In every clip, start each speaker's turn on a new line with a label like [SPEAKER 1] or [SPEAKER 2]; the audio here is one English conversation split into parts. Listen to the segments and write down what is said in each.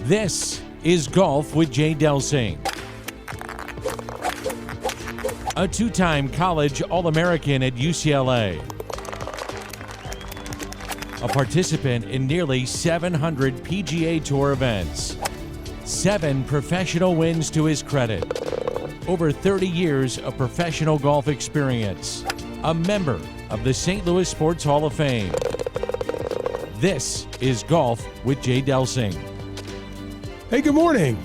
[SPEAKER 1] This is Golf with Jay Delsing. A two-time college All-American at UCLA. A participant in nearly 700 PGA Tour events. 7 professional wins to his credit. Over 30 years of professional golf experience. A member of the St. Louis Sports Hall of Fame. This is Golf with Jay Delsing.
[SPEAKER 2] Hey, good morning.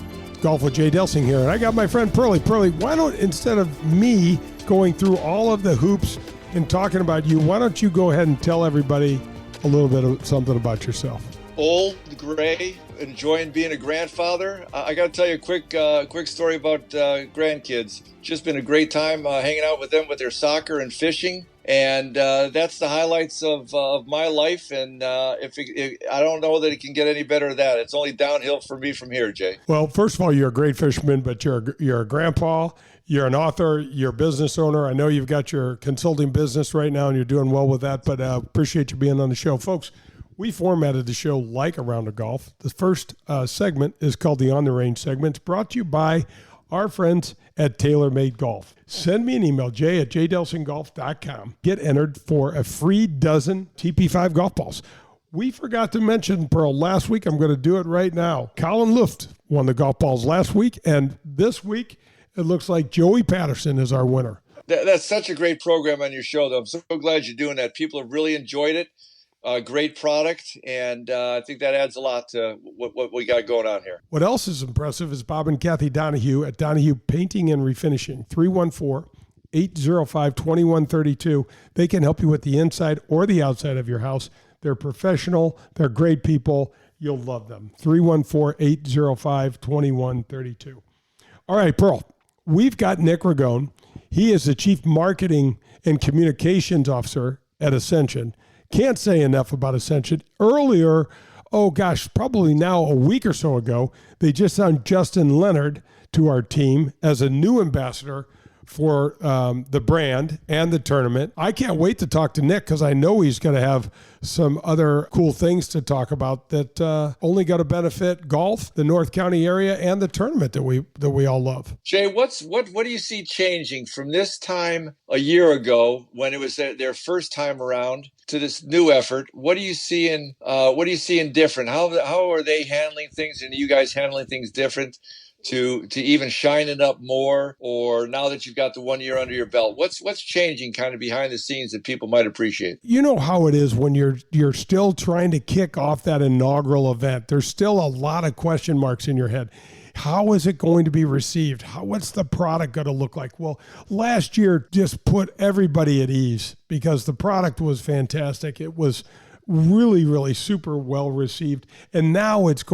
[SPEAKER 2] Golf with Jay Delsing here, and I got my friend Pearlie. Pearlie, why don't, instead of me going through all of the hoops and talking about you, why don't you go ahead and tell everybody a little bit of something about yourself?
[SPEAKER 3] Old, gray, enjoying being a grandfather. I got to tell you a quick story about grandkids. Just been a great time hanging out with them with their soccer and fishing. And that's the highlights of my life. And I don't know that it can get any better than that. It's only downhill for me from here, Jay.
[SPEAKER 2] Well, first of all, you're a great fisherman, but you're a grandpa. You're an author. You're a business owner. I know you've got your consulting business right now, and you're doing well with that. But appreciate you being on the show, folks. We formatted the show like a round of golf. The first segment is called the On the Range segment. It's brought to you by our friends at TaylorMade Golf. Send me an email, jay@jdelsinggolf.com. Get entered for a free dozen TP5 golf balls. We forgot to mention, Pearl, last week. I'm going to do it right now. Colin Luft won the golf balls last week, and this week it looks like Joey Patterson is our winner.
[SPEAKER 3] That's such a great program on your show, though. I'm so glad you're doing that. People have really enjoyed it. Great product, and I think that adds a lot to what we got going on here.
[SPEAKER 2] What else is impressive is Bob and Kathy Donahue at Donahue Painting and Refinishing, 314-805-2132. They can help you with the inside or the outside of your house. They're professional. They're great people. You'll love them. 314-805-2132. All right, Pearl, we've got Nick Ragone. He is the Chief Marketing and Communications Officer at Ascension. Can't say enough about Ascension. Earlier, probably now a week or so ago, they just signed Justin Leonard to our team as a new ambassador for the brand and the tournament. I can't wait to talk to Nick because I know he's going to have some other cool things to talk about that only going to benefit golf, the North County area, and the tournament that we all love.
[SPEAKER 3] Jay, what do you see changing from this time a year ago when it was their first time around to this new effort? What are you seeing different? How are they handling things, and are you guys handling things different to even shine it up more, or now that you've got the 1 year under your belt, what's changing kind of behind the scenes that people might appreciate?
[SPEAKER 2] You know how it is when you're still trying to kick off that inaugural event. There's still a lot of question marks in your head. How is it going to be received? What's the product going to look like? Well, last year just put everybody at ease because the product was fantastic. It was really, really super well received. And now we've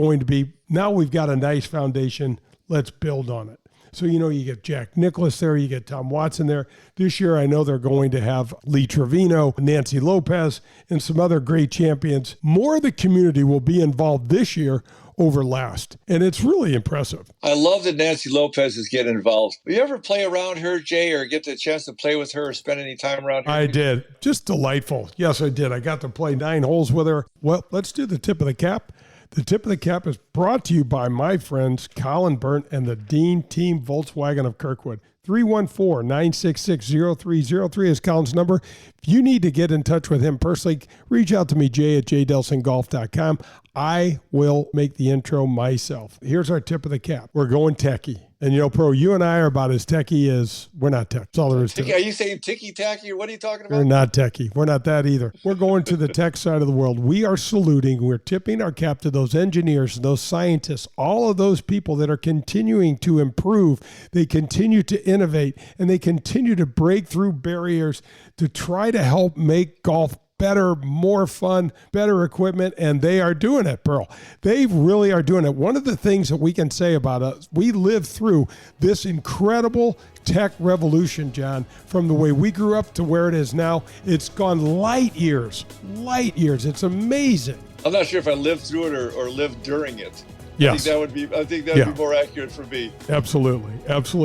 [SPEAKER 2] got a nice foundation. Let's build on it. So, you get Jack Nicklaus there, you get Tom Watson there. This year, I know they're going to have Lee Trevino, Nancy Lopez, and some other great champions. More of the community will be involved this year over last, and it's really impressive.
[SPEAKER 3] I love that Nancy Lopez is getting involved. Do you ever play around her, Jay, or get the chance to play with her or spend any time around her?
[SPEAKER 2] I did. Just delightful. Yes, I did. I got to play 9 holes with her. Well, let's do the tip of the cap. The tip of the cap is brought to you by my friends Colin Burnt and the Dean Team Volkswagen of Kirkwood. 314-966-0303 is Colin's number. If you need to get in touch with him personally, reach out to me, jay@jdelsinggolf.com. I will make the intro myself. Here's our tip of the cap. We're going techie. And, Pro, you and I are about as techie as we're not tech. That's all there is to it.
[SPEAKER 3] Are you saying ticky-tacky, or what are you talking about?
[SPEAKER 2] We're not techie. We're not that either. We're going to the tech side of the world. We are saluting. We're tipping our cap to those engineers, those scientists, all of those people that are continuing to improve. They continue to innovate, and they continue to break through barriers to try to help make golf better, more fun, better equipment, and they are doing it, Pearl. They really are doing it. One of the things that we can say about us, we lived through this incredible tech revolution, John, from the way we grew up to where it is now. It's gone light years. It's amazing.
[SPEAKER 3] I'm not sure if I lived through it or lived during it.
[SPEAKER 2] Yes.
[SPEAKER 3] I think that would be more accurate for me.
[SPEAKER 2] Absolutely.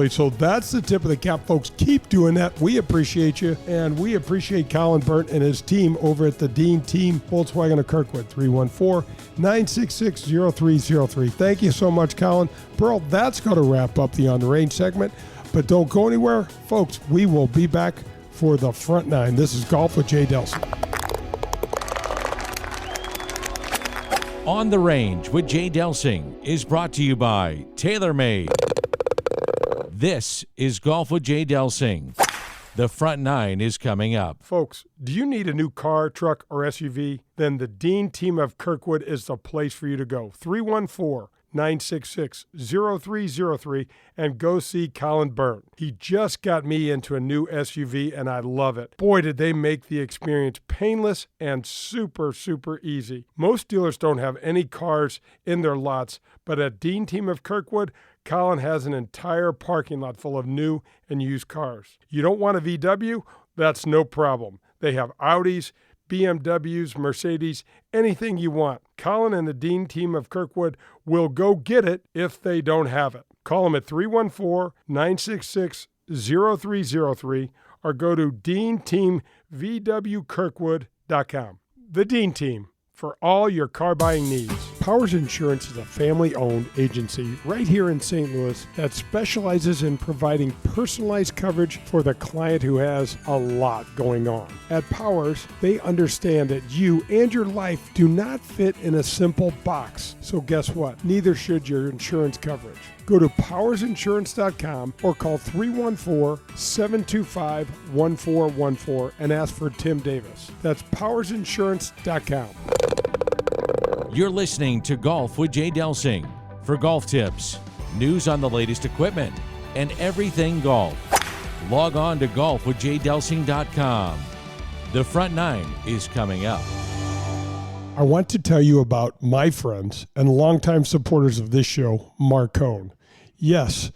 [SPEAKER 2] So that's the tip of the cap, folks. Keep doing that. We appreciate you, and we appreciate Colin Burnt and his team over at the Dean Team, Volkswagen of Kirkwood, 314-966-0303. Thank you so much, Colin. Pearl, that's going to wrap up the On the Range segment, but don't go anywhere. Folks, we will be back for the front nine. This is Golf with Jay Delsing.
[SPEAKER 1] On the Range with Jay Delsing is brought to you by TaylorMade. This is Golf with Jay Delsing. The front nine is coming up.
[SPEAKER 2] Folks, do you need a new car, truck, or SUV? Then the Dean Team of Kirkwood is the place for you to go. 314-966-0303 and go see Colin Burnt. He just got me into a new SUV and I love it. Boy, did they make the experience painless and super, super easy. Most dealers don't have any cars in their lots, but at Dean Team of Kirkwood, Colin has an entire parking lot full of new and used cars. You don't want a VW? That's no problem. They have Audis, BMWs, Mercedes, anything you want. Colin and the Dean Team of Kirkwood will go get it if they don't have it. Call them at 314-966-0303 or go to DeanTeamVWKirkwood.com. The Dean Team, for all your car buying needs. Powers Insurance is a family-owned agency right here in St. Louis that specializes in providing personalized coverage for the client who has a lot going on. At Powers, they understand that you and your life do not fit in a simple box. So guess what? Neither should your insurance coverage. Go to powersinsurance.com or call 314-725-1414 and ask for Tim Davis. That's powersinsurance.com.
[SPEAKER 1] You're listening to Golf with Jay Delsing. For golf tips, news on the latest equipment, and everything golf, log on to golfwithjaydelsing.com. The front nine is coming up.
[SPEAKER 2] I want to tell you about my friends and longtime supporters of this show, Marcone. Yes,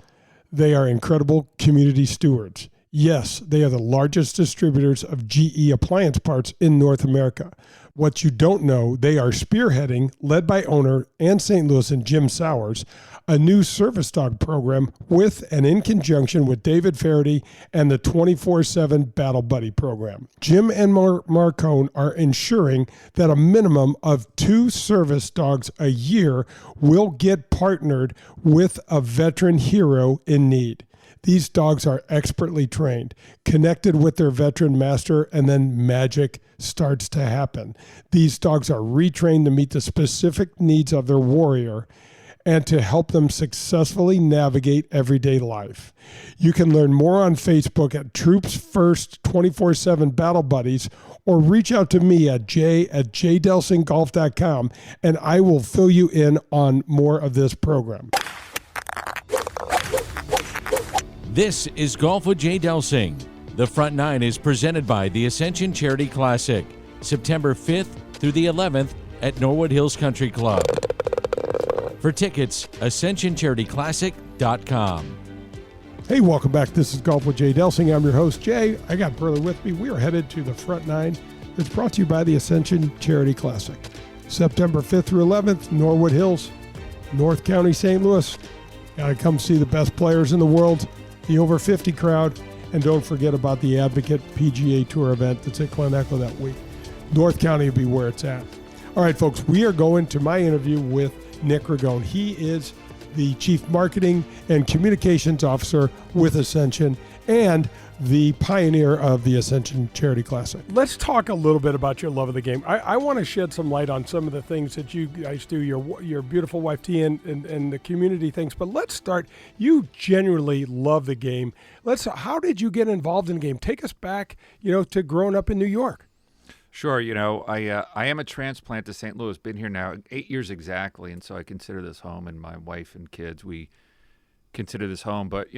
[SPEAKER 2] they are incredible community stewards. Yes, they are the largest distributors of GE appliance parts in North America. What you don't know, they are spearheading, led by owner and St. Louis and Jim Sowers, a new service dog program with and in conjunction with David Faraday and the 24/7 Battle Buddy program. Jim and Marcone are ensuring that a minimum of 2 service dogs a year will get partnered with a veteran hero in need. These dogs are expertly trained, connected with their veteran master, and then magic starts to happen. These dogs are retrained to meet the specific needs of their warrior and to help them successfully navigate everyday life. You can learn more on Facebook at Troops First 24/7 Battle Buddies or reach out to me at j@jdelsinggolf.com and I will fill you in on more of this program.
[SPEAKER 1] This is Golf with Jay Delsing. The front nine is presented by the Ascension Charity Classic, September 5th through the 11th at Norwood Hills Country Club. For tickets, ascensioncharityclassic.com.
[SPEAKER 2] Hey, welcome back. This is Golf with Jay Delsing. I'm your host, Jay. I got Burley with me. We are headed to the front nine. It's brought to you by the Ascension Charity Classic. September 5th through 11th, Norwood Hills, North County, St. Louis. Got to come see the best players in the world, the over 50 crowd, and don't forget about the Advocate PGA Tour event that's at Glen Echo that week. North County will be where it's at. All right, folks, we are going to my interview with Nick Ragone. He is the Chief Marketing and Communications Officer with Ascension and the pioneer of the Ascension Charity Classic. Let's talk a little bit about your love of the game. I want to shed some light on some of the things that you guys do, your beautiful wife, T, and the community things. But let's start. You genuinely love the game. How did you get involved in the game? Take us back, to growing up in New York.
[SPEAKER 4] Sure. I am a transplant to St. Louis. Been here now 8 years exactly, and so I consider this home. And my wife and kids, we consider this home. But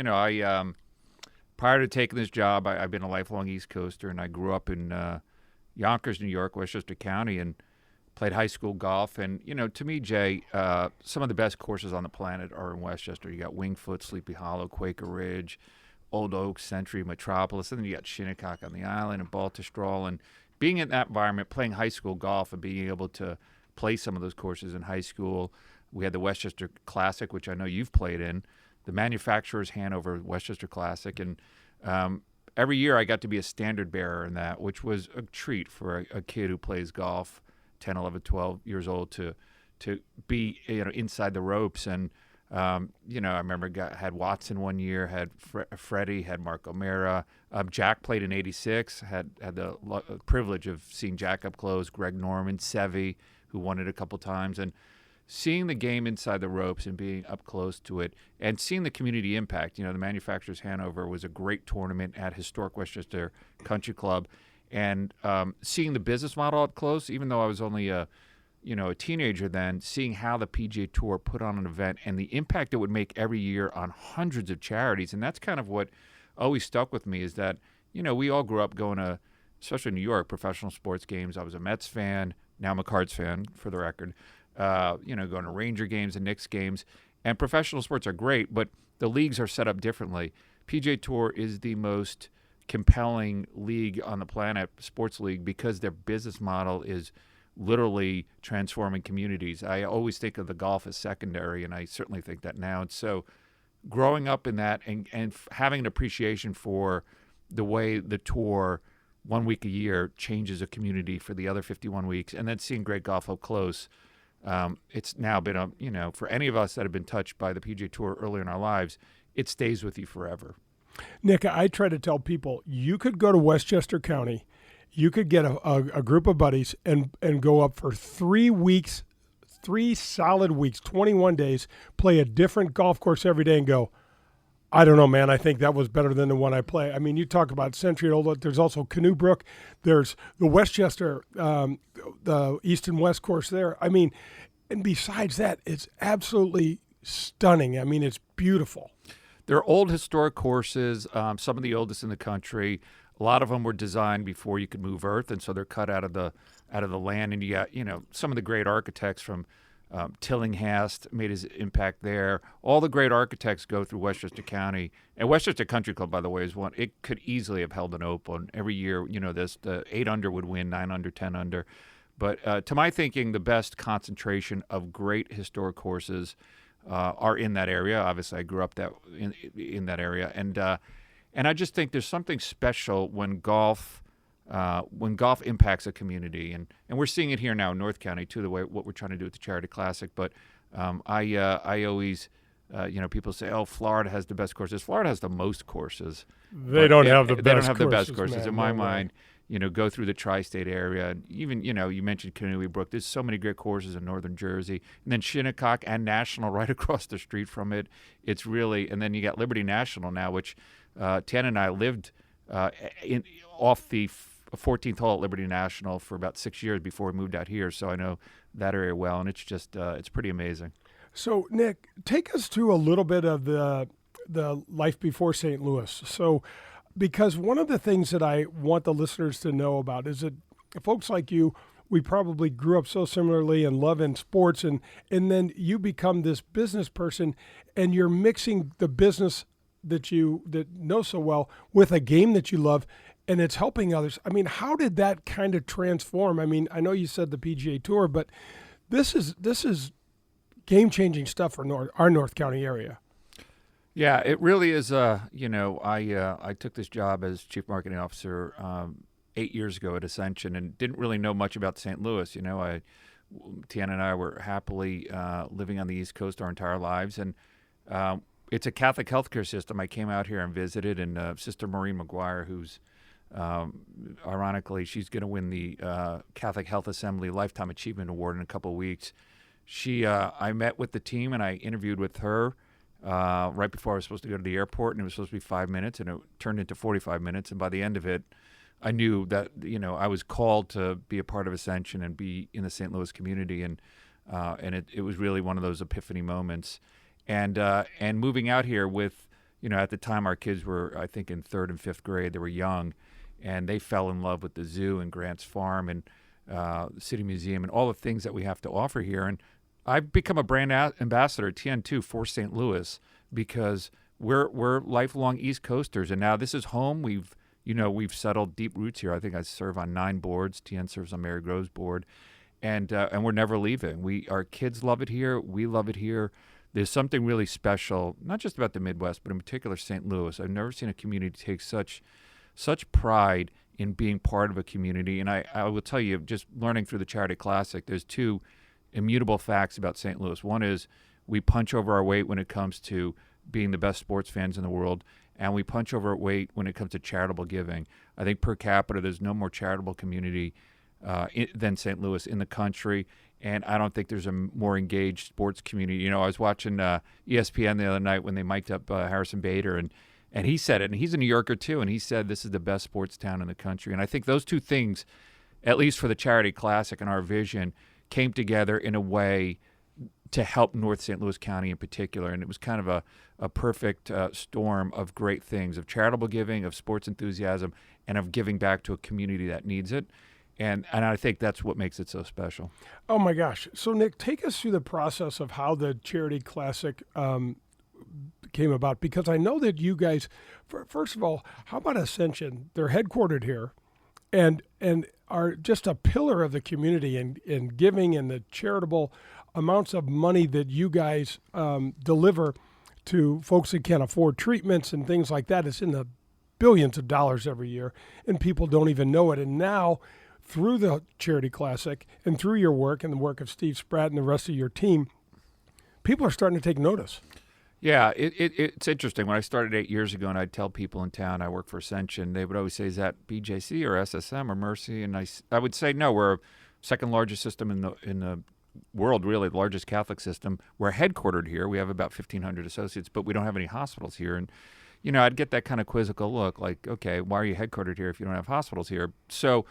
[SPEAKER 4] prior to taking this job, I've been a lifelong East Coaster, and I grew up in Yonkers, New York, Westchester County, and played high school golf. And to me, Jay, some of the best courses on the planet are in Westchester. You got Wingfoot, Sleepy Hollow, Quaker Ridge, Old Oak, Century, Metropolis, and then you got Shinnecock on the island and Baltusrol. And being in that environment, playing high school golf and being able to play some of those courses in high school, We had the Westchester Classic, which I know you've played in, the manufacturer's Hanover Westchester Classic, and every year I got to be a standard bearer in that, which was a treat for a kid who plays golf, 10, 11, 12 years old, to be inside the ropes. And I remember had Watson one year, had Freddie, had Mark O'Mara. Jack played in '86. Had the privilege of seeing Jack up close. Greg Norman, Seve, who won it a couple times, and seeing the game inside the ropes and being up close to it, and seeing the community impact. The Manufacturers Hanover was a great tournament at historic Westchester Country Club, and seeing the business model up close, even though I was only a teenager then, seeing how the PGA Tour put on an event and the impact it would make every year on hundreds of charities. And that's kind of what always stuck with me, is that, we all grew up going to, especially in New York, professional sports games. I was a Mets fan, now I'm a Cards fan, for the record, going to Ranger games and Knicks games. And professional sports are great, but the leagues are set up differently. PGA Tour is the most compelling league on the planet, sports league, because their business model is literally transforming communities. I always think of the golf as secondary, and I certainly think that now. And so growing up in that and having an appreciation for the way the tour 1 week a year changes a community for the other 51 weeks, and then seeing great golf up close, it's now been for any of us that have been touched by the PGA Tour earlier in our lives, it stays with you forever.
[SPEAKER 2] Nick, I try to tell people, you could go to Westchester County, you could get a group of buddies and go up for 3 weeks, 3 solid weeks, 21 days, play a different golf course every day and go, I don't know, man, I think that was better than the one I play. I mean, you talk about Century Old, there's also Canoe Brook, there's the Westchester, the East and West course there. I mean, and besides that, it's absolutely stunning. I mean, it's beautiful.
[SPEAKER 4] They're old historic courses, some of the oldest in the country. A lot of them were designed before you could move earth, and so they're cut out of the land. And you got some of the great architects from Tillinghast made his impact there. All the great architects go through Westchester County, and Westchester Country Club, by the way, is one. It could easily have held an Open every year. The 8 under would win, 9 under, 10 under. But to my thinking, the best concentration of great historic courses are in that area. Obviously, I grew up in that area, and I just think there's something special when golf impacts a community, and we're seeing it here now in North County too. The way what we're trying to do with the Charity Classic, but I always people say, oh, Florida has the best courses. Florida has the most courses.
[SPEAKER 2] They don't have the best
[SPEAKER 4] courses
[SPEAKER 2] man,
[SPEAKER 4] in my mind. Go through the tri-state area, and even you mentioned Canoe Brook. There's so many great courses in northern Jersey, and then Shinnecock and National right across the street from it. It's really, and then you got Liberty National now, which Tiana and I lived off the 14th hole at Liberty National for about 6 years before we moved out here, so I know that area well, and it's just it's pretty amazing.
[SPEAKER 2] So, Nick, take us through a little bit of the life before St. Louis. So, because one of the things that I want the listeners to know about is that folks like you, we probably grew up so similarly and love in sports, and then you become this business person, and you're mixing the business that know so well with a game that you love, and it's helping others. I mean, how did that kind of transform? I mean, I know you said the PGA Tour, but this is game-changing stuff for our North County area.
[SPEAKER 4] Yeah, it really is. I took this job as chief marketing officer 8 years ago at Ascension, and didn't really know much about St. Louis. Tiana and I were happily living on the East Coast our entire lives, and it's a Catholic healthcare system. I came out here and visited, and Sister Maureen McGuire, who's ironically, she's going to win the Catholic Health Assembly Lifetime Achievement Award in a couple of weeks. I met with the team, and I interviewed with her right before I was supposed to go to the airport, and it was supposed to be 5 minutes, and it turned into 45 minutes. And by the end of it, I knew that I was called to be a part of Ascension and be in the St. Louis community, and it was really one of those epiphany moments. And moving out here with at the time our kids were, I think, in 3rd and 5th grade. They were young, and they fell in love with the zoo and Grant's Farm and the City Museum and all the things that we have to offer here. And I've become a brand ambassador at TN2 for St. Louis because we're lifelong East Coasters, and now this is home. We've settled deep roots here. I think I serve on 9 boards. TN serves on Mary Grove's board, and we're never leaving. Our kids love it here. We love it here. There's something really special, not just about the Midwest, but in particular St. Louis. I've never seen a community take such pride in being part of a community. And I will tell you, just learning through the Charity Classic, there's two immutable facts about St. Louis. One is we punch over our weight when it comes to being the best sports fans in the world, and we punch over our weight when it comes to charitable giving. I think per capita, there's no more charitable community than St. Louis in the country. And I don't think there's a more engaged sports community. I was watching ESPN the other night when they mic'd up Harrison Bader, and he said it, and he's a New Yorker too, and he said this is the best sports town in the country. And I think those two things, at least for the Charity Classic and our vision, came together in a way to help North St. Louis County in particular. And it was kind of a perfect storm of great things, of charitable giving, of sports enthusiasm, and of giving back to a community that needs it. And I think that's what makes it so special.
[SPEAKER 2] Oh, my gosh. So, Nick, take us through the process of how the Charity Classic came about. Because I know that you guys, first of all, how about Ascension? They're headquartered here and are just a pillar of the community in giving and the charitable amounts of money that you guys deliver to folks that can't afford treatments and things like that. It's in the billions of dollars every year, and people don't even know it. And now, through the Charity Classic and through your work and the work of Steve Spratt and the rest of your team, people are starting to take notice.
[SPEAKER 4] Yeah, it's interesting. When I started 8 years ago and I'd tell people in town I work for Ascension, they would always say, is that BJC or SSM or Mercy? And I would say, no, we're second largest system in the world, really, the largest Catholic system. We're headquartered here. We have about 1,500 associates, but we don't have any hospitals here. And, I'd get that kind of quizzical look like, okay, why are you headquartered here if you don't have hospitals here? So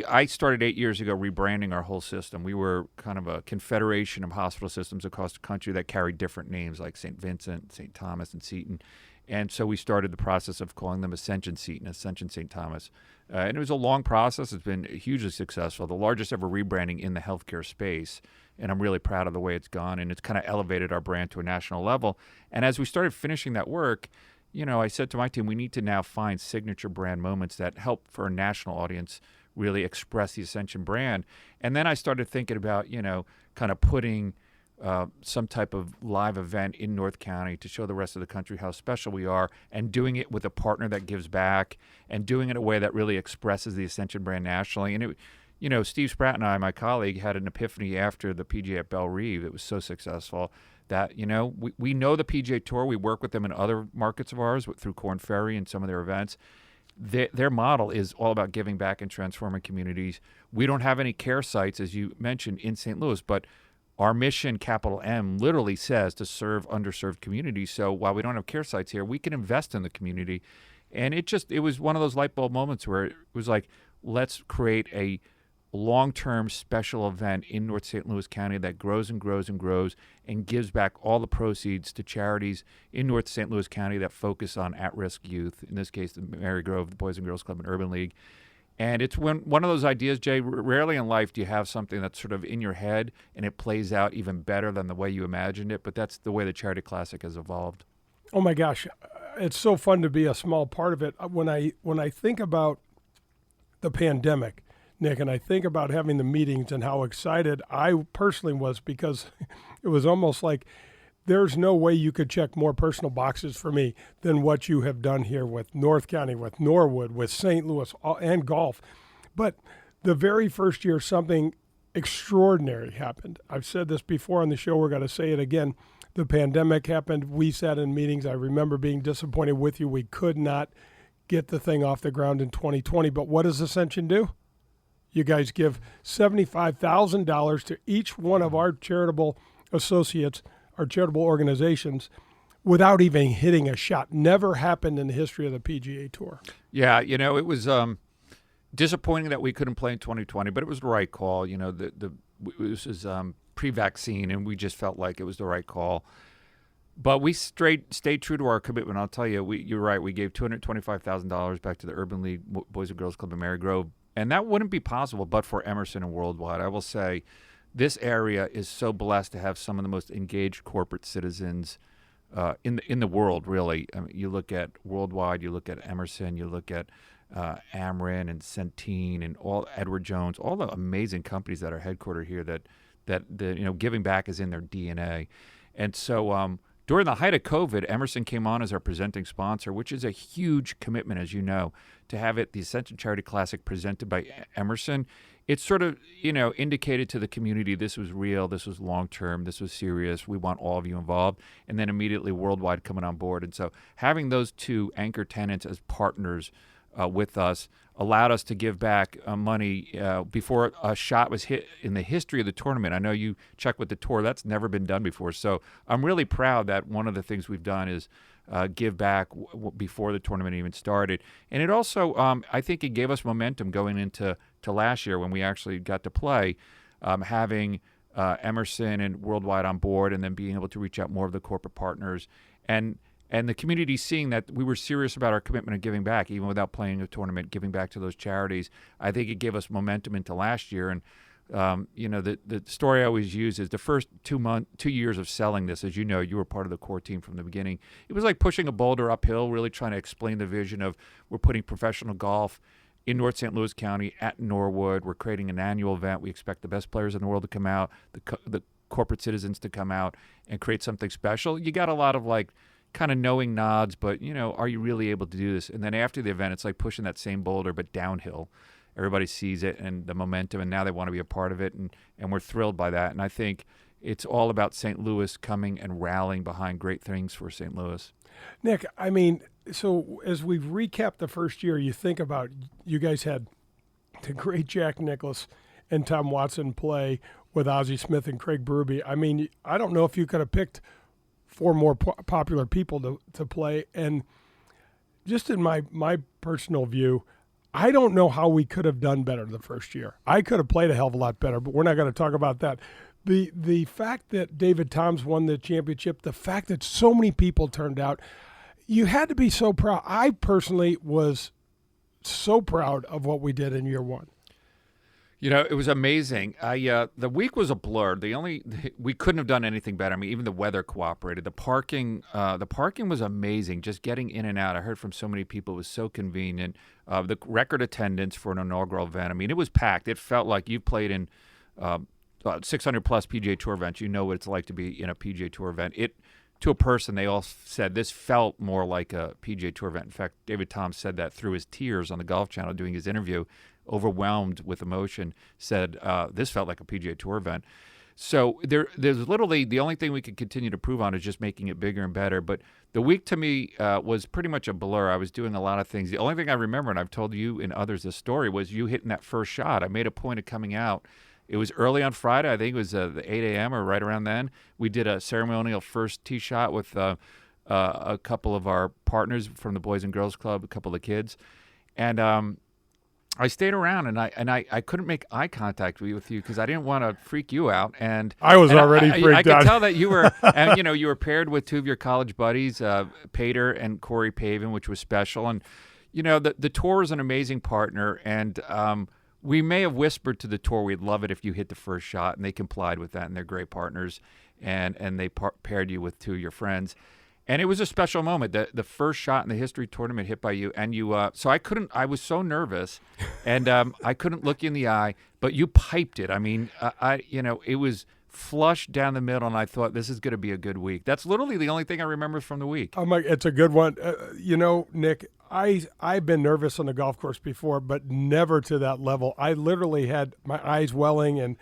[SPEAKER 4] I started 8 years ago rebranding our whole system. We were kind of a confederation of hospital systems across the country that carried different names like St. Vincent, St. Thomas, and Seton. And so we started the process of calling them Ascension Seton, Ascension St. Thomas. And it was a long process. It's been hugely successful, the largest ever rebranding in the healthcare space. And I'm really proud of the way it's gone. And it's kind of elevated our brand to a national level. And as we started finishing that work, I said to my team, we need to now find signature brand moments that help for a national audience really express the Ascension brand. And then I started thinking about, kind of putting some type of live event in North County to show the rest of the country how special we are, and doing it with a partner that gives back, and doing it in a way that really expresses the Ascension brand nationally. And it, Steve Spratt and I, my colleague, had an epiphany after the PGA at Belle Reve. It was so successful that, we know the PGA Tour. We work with them in other markets of ours through Korn Ferry and some of their events. Their model is all about giving back and transforming communities. We don't have any care sites, as you mentioned, in St. Louis, but our mission, capital M, literally says to serve underserved communities. So while we don't have care sites here, we can invest in the community. And it was one of those light bulb moments where it was like, let's create a long-term special event in North St. Louis County that grows and grows and grows and gives back all the proceeds to charities in North St. Louis County that focus on at-risk youth, in this case, the Mary Grove, the Boys and Girls Club, and Urban League. And it's one of those ideas, Jay, rarely in life do you have something that's sort of in your head and it plays out even better than the way you imagined it, but that's the way the Charity Classic has evolved.
[SPEAKER 2] Oh, my gosh. It's so fun to be a small part of it. When I think about the pandemic, Nick, and I think about having the meetings and how excited I personally was, because it was almost like there's no way you could check more personal boxes for me than what you have done here with North County, with Norwood, with St. Louis, and golf. But the very first year, something extraordinary happened. I've said this before on the show. We're going to say it again. The pandemic happened. We sat in meetings. I remember being disappointed with you. We could not get the thing off the ground in 2020. But what does Ascension do? You guys give $75,000 to each one of our charitable associates, our charitable organizations, without even hitting a shot. Never happened in the history of the PGA Tour.
[SPEAKER 4] Yeah, it was disappointing that we couldn't play in 2020, but it was the right call. This is pre-vaccine, and we just felt like it was the right call. But we stayed true to our commitment. I'll tell you, you're right. We gave $225,000 back to the Urban League Boys and Girls Club in Mary Grove. And that wouldn't be possible but for Emerson and Worldwide. I will say this area is so blessed to have some of the most engaged corporate citizens in the world, really. I mean, you look at Worldwide, you look at Emerson, you look at Ameren and Centene and all Edward Jones, all the amazing companies that are headquartered here that the giving back is in their DNA. And so during the height of COVID, Emerson came on as our presenting sponsor, which is a huge commitment, as you know, to have it, the Ascension Charity Classic, presented by Emerson. It sort of, indicated to the community this was real, this was long-term, this was serious, we want all of you involved, and then immediately Worldwide coming on board. And so having those two anchor tenants as partners with us allowed us to give back money before a shot was hit in the history of the tournament. I know you check with the tour. That's never been done before. So I'm really proud that one of the things we've done is give back before the tournament even started. And it also, I think it gave us momentum going into last year when we actually got to play, having Emerson and Worldwide on board and then being able to reach out more of the corporate partners. And the community seeing that we were serious about our commitment of giving back, even without playing a tournament, giving back to those charities. I think it gave us momentum into last year. And, the story I always use is the first 2 years of selling this, as you know, you were part of the core team from the beginning. It was like pushing a boulder uphill, really trying to explain the vision of we're putting professional golf in North St. Louis County at Norwood. We're creating an annual event. We expect the best players in the world to come out, the corporate citizens to come out and create something special. You got a lot of kind of knowing nods, but, are you really able to do this? And then after the event, it's like pushing that same boulder, but downhill. Everybody sees it and the momentum, and now they want to be a part of it, and we're thrilled by that. And I think it's all about St. Louis coming and rallying behind great things for St. Louis.
[SPEAKER 2] Nick, so as we've recapped the first year, you think about, you guys had the great Jack Nicklaus and Tom Watson play with Ozzie Smith and Craig Berube. I don't know if you could have picked 4 more popular people to play. And just in my personal view, I don't know how we could have done better the first year. I could have played a hell of a lot better, but we're not going to talk about that. The fact that David Toms won the championship, the fact that so many people turned out, you had to be so proud. I personally was so proud of what we did in year one.
[SPEAKER 4] It was amazing. The week was a blur. We couldn't have done anything better. Even the weather cooperated. The parking was amazing. Just getting in and out. I heard from so many people. It was so convenient. The record attendance for an inaugural event. It was packed. It felt like you've played in 600 plus PGA Tour events. You know what it's like to be in a PGA Tour event. To a person, they all said this felt more like a PGA Tour event. In fact, David Toms said that through his tears on the Golf Channel doing his interview, overwhelmed with emotion, said this felt like a PGA Tour event. So there's literally the only thing we could continue to prove on is just making it bigger and better. But the week to me was pretty much a blur. I was doing a lot of things. The only thing I remember, and I've told you and others this story, was you hitting that first shot. I made a point of coming out. It was early on Friday. I think it was the 8 a.m. or right around then. We did a ceremonial first tee shot with a couple of our partners from the Boys and Girls Club, a couple of kids. And I stayed around, and I couldn't make eye contact with you because I didn't want to freak you out. And
[SPEAKER 2] I was already freaked out.
[SPEAKER 4] I could tell that you were, and you were paired with 2 of your college buddies, Pater and Corey Pavin, which was special. And the tour is an amazing partner, and we may have whispered to the tour we'd love it if you hit the first shot, and they complied with that, and they're great partners, and they paired you with 2 of your friends. And it was a special moment, the first shot in the history tournament hit by you. And so I was so nervous, and I couldn't look you in the eye, but you piped it. It was flush down the middle, and I thought, this is going to be a good week. That's literally the only thing I remember from the week.
[SPEAKER 2] It's a good one. Nick, I've been nervous on the golf course before, but never to that level. I literally had my eyes welling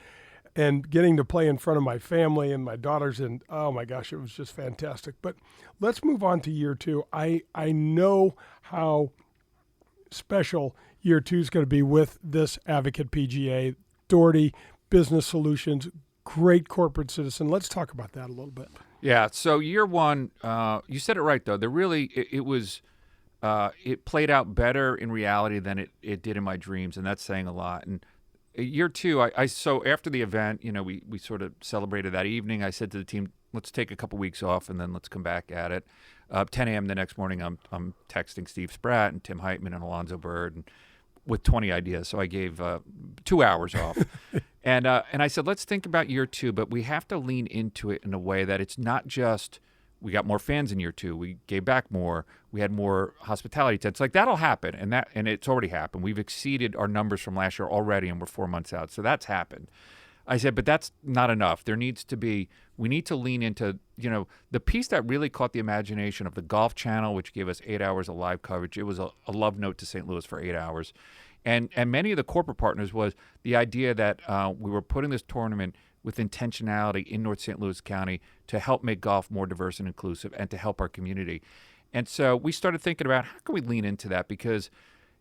[SPEAKER 2] and getting to play in front of my family and my daughters, and oh my gosh, it was just fantastic. But let's move on to year 2. I know how special year 2 is going to be with this Advocate PGA, Doherty Business Solutions, great corporate citizen. Let's talk about that a little bit.
[SPEAKER 4] Yeah, so year 1, you said it right, though. It played out better in reality than it did in my dreams, and that's saying a lot. And year 2, so after the event, we sort of celebrated that evening. I said to the team, let's take a couple weeks off and then let's come back at it. 10 a.m. the next morning, I'm texting Steve Spratt and Tim Heitman and Alonzo Bird with 20 ideas. So I gave 2 hours off. And I said, let's think about year 2, but we have to lean into it in a way that it's not just We got more fans in year 2. We gave back more. We had more hospitality tents. Like, that'll happen, and it's already happened. We've exceeded our numbers from last year already, and we're 4 months out. So that's happened. I said, but that's not enough. We need to lean into, the piece that really caught the imagination of the Golf Channel, which gave us 8 hours of live coverage. It was a love note to St. Louis for 8 hours. And many of the corporate partners was the idea that we were putting this tournament with intentionality in North St. Louis County to help make golf more diverse and inclusive and to help our community. And so we started thinking about how can we lean into that, because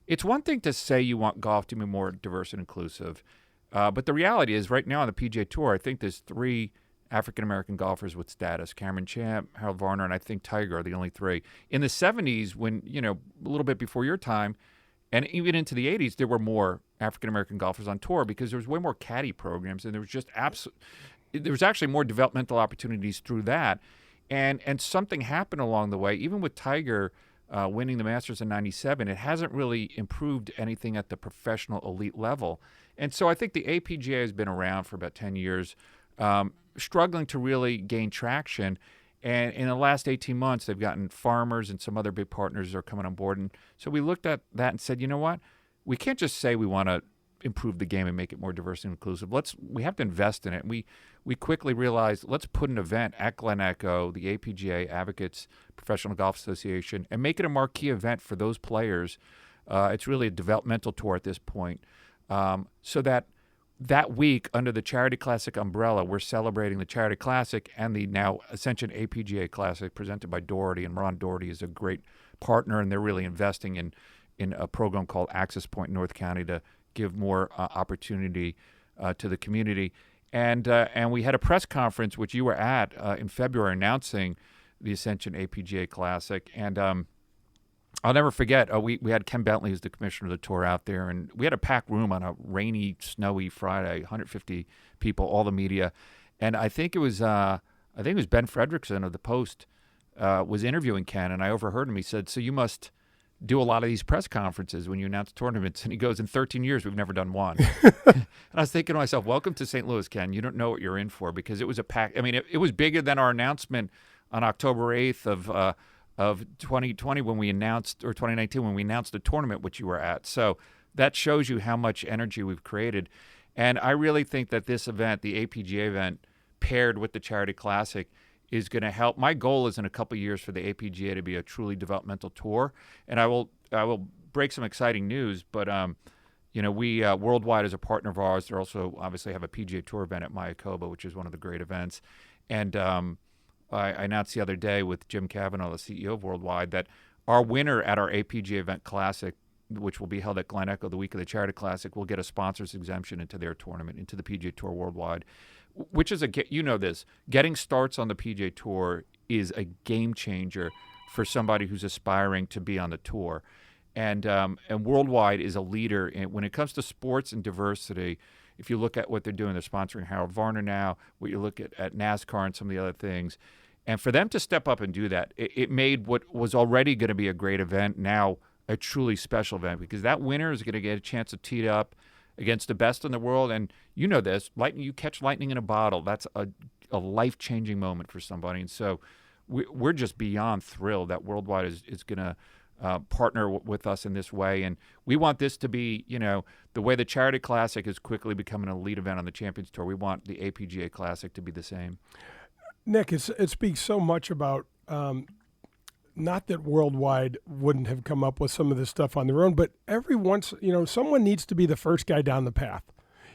[SPEAKER 4] it's one thing to say you want golf to be more diverse and inclusive, but the reality is right now on the PGA Tour, I think there's 3 African-American golfers with status. Cameron Champ, Harold Varner, and I think Tiger are the only 3. In the 70s, when, a little bit before your time, and even into the 80s, there were more African-American golfers on tour because there was way more caddy programs, and there was just there was actually more developmental opportunities through that. And something happened along the way. Even with Tiger winning the Masters in '97, it hasn't really improved anything at the professional elite level. And so I think the APGA has been around for about 10 years, struggling to really gain traction. And in the last 18 months, they've gotten farmers and some other big partners are coming on board. And so we looked at that and said, you know what? We can't just say we want to improve the game and make it more diverse and inclusive. We have to invest in it. We quickly realized, let's put an event at Glen Echo, the APGA Advocates Professional Golf Association, and make it a marquee event for those players. It's really a developmental tour at this point. So that week, under the Charity Classic umbrella, we're celebrating the Charity Classic and the now Ascension APGA Classic presented by Doherty. And Ron Doherty is a great partner, and they're really investing in a program called Access Point in North County to give more opportunity to the community. And we had a press conference, which you were at in February, announcing the Ascension APGA Classic. And I'll never forget, we had Ken Bentley, who's the commissioner of the tour, out there, and we had a packed room on a rainy, snowy Friday, 150 people, all the media. And I think it was Ben Fredrickson of the Post was interviewing Ken, and I overheard him. He said, so you must do a lot of these press conferences when you announce tournaments. And he goes, in 13 years, we've never done one. And I was thinking to myself, welcome to St. Louis, Ken. You don't know what you're in for, because it was a pack. I mean, it was bigger than our announcement on October 8th of 2020 when we announced, or 2019 when we announced the tournament, which you were at. So that shows you how much energy we've created. And I really think that this event, the APGA event, paired with the Charity Classic, is going to help. My goal is in a couple of years for the APGA to be a truly developmental tour. And I will break some exciting news, but we Worldwide is a partner of ours. They also obviously have a PGA Tour event at Mayakoba, which is one of the great events. And I announced the other day with Jim Cavanaugh, the CEO of Worldwide, that our winner at our APGA Event Classic, which will be held at Glen Echo the week of the Charity Classic, will get a sponsor's exemption into their tournament, into the PGA Tour Worldwide, which is getting starts on the PGA Tour is a game changer for somebody who's aspiring to be on the tour. And Worldwide is a leader when it comes to sports and diversity. If you look at what they're doing, they're sponsoring Harold Varner now, what you look at NASCAR and some of the other things. And for them to step up and do that, it made what was already going to be a great event now a truly special event, because that winner is going to get a chance to tee it up against the best in the world. And you know this, you catch lightning in a bottle. That's a life-changing moment for somebody. And so we're just beyond thrilled that Worldwide is going to partner with us in this way. And we want this to be, the way the Charity Classic is quickly becoming an elite event on the Champions Tour. We want the APGA Classic to be the same.
[SPEAKER 2] Nick, it speaks so much about, not that Worldwide wouldn't have come up with some of this stuff on their own, but every once, someone needs to be the first guy down the path.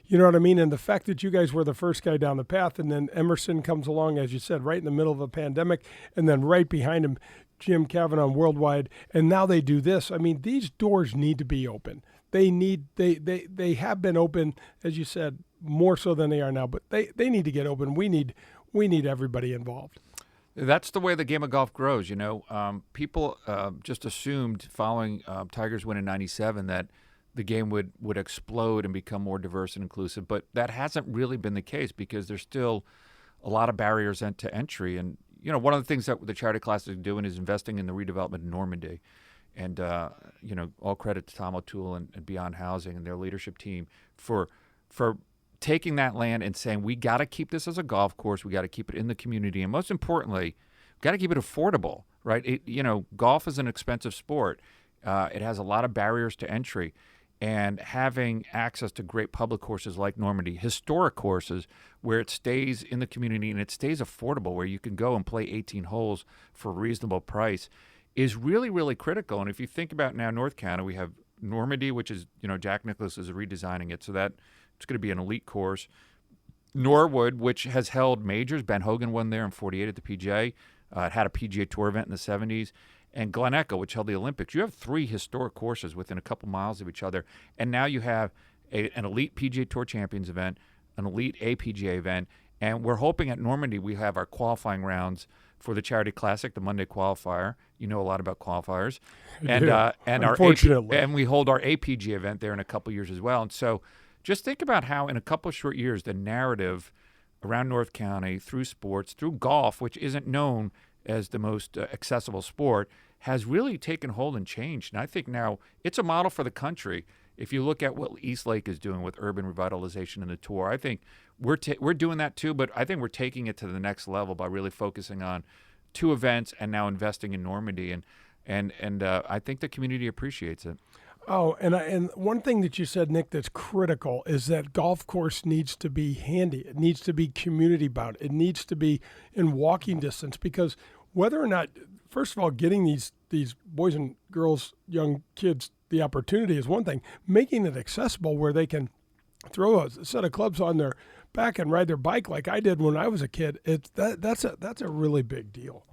[SPEAKER 2] You know what I mean? And the fact that you guys were the first guy down the path, and then Emerson comes along, as you said, right in the middle of a pandemic, and then right behind him, Jim Cavanaugh Worldwide, and now they do this. I mean, these doors need to be open. They have been open, as you said, more so than they are now, but they need to get open. We need everybody involved.
[SPEAKER 4] That's the way the game of golf grows. People just assumed following Tiger's win in '97 that the game would explode and become more diverse and inclusive, but that hasn't really been the case, because there's still a lot of barriers to entry. And one of the things that the Charity Classic is doing is investing in the redevelopment in Normandy. And, all credit to Tom O'Toole and Beyond Housing and their leadership team for taking that land and saying, we got to keep this as a golf course. We got to keep it in the community. And most importantly, got to keep it affordable, right? Golf is an expensive sport. It has a lot of barriers to entry. And having access to great public courses like Normandy, historic courses where it stays in the community and it stays affordable, where you can go and play 18 holes for a reasonable price, is really, really critical. And if you think about now North County, we have Normandy, which is, Jack Nicklaus is redesigning it so that it's going to be an elite course. Norwood, which has held majors. Ben Hogan won there in 48 at the PGA. It had a PGA Tour event in the 70s. And Glen Echo, which held the Olympics. You have 3 historic courses within a couple miles of each other. And now you have an elite PGA Tour Champions event, an elite APGA event. And we're hoping at Normandy we have our qualifying rounds for the Charity Classic, the Monday qualifier. You know a lot about qualifiers. And
[SPEAKER 2] Unfortunately.
[SPEAKER 4] and we hold our APGA event there in a couple years as well. And so just think about how in a couple of short years the narrative around North County through sports, through golf, which isn't known as the most accessible sport, has really taken hold and changed. And I think now it's a model for the country. If you look at what East Lake is doing with urban revitalization and the tour, I think we're doing that too, but I think we're taking it to the next level by really focusing on 2 events and now investing in Normandy. And I think the community appreciates it.
[SPEAKER 2] Oh, and one thing that you said, Nick, that's critical is that golf course needs to be handy. It needs to be community bound. It needs to be in walking distance, because whether or not, first of all, getting these boys and girls, young kids, the opportunity is one thing. Making it accessible where they can throw a set of clubs on their back and ride their bike like I did when I was a kid, that's a really big deal.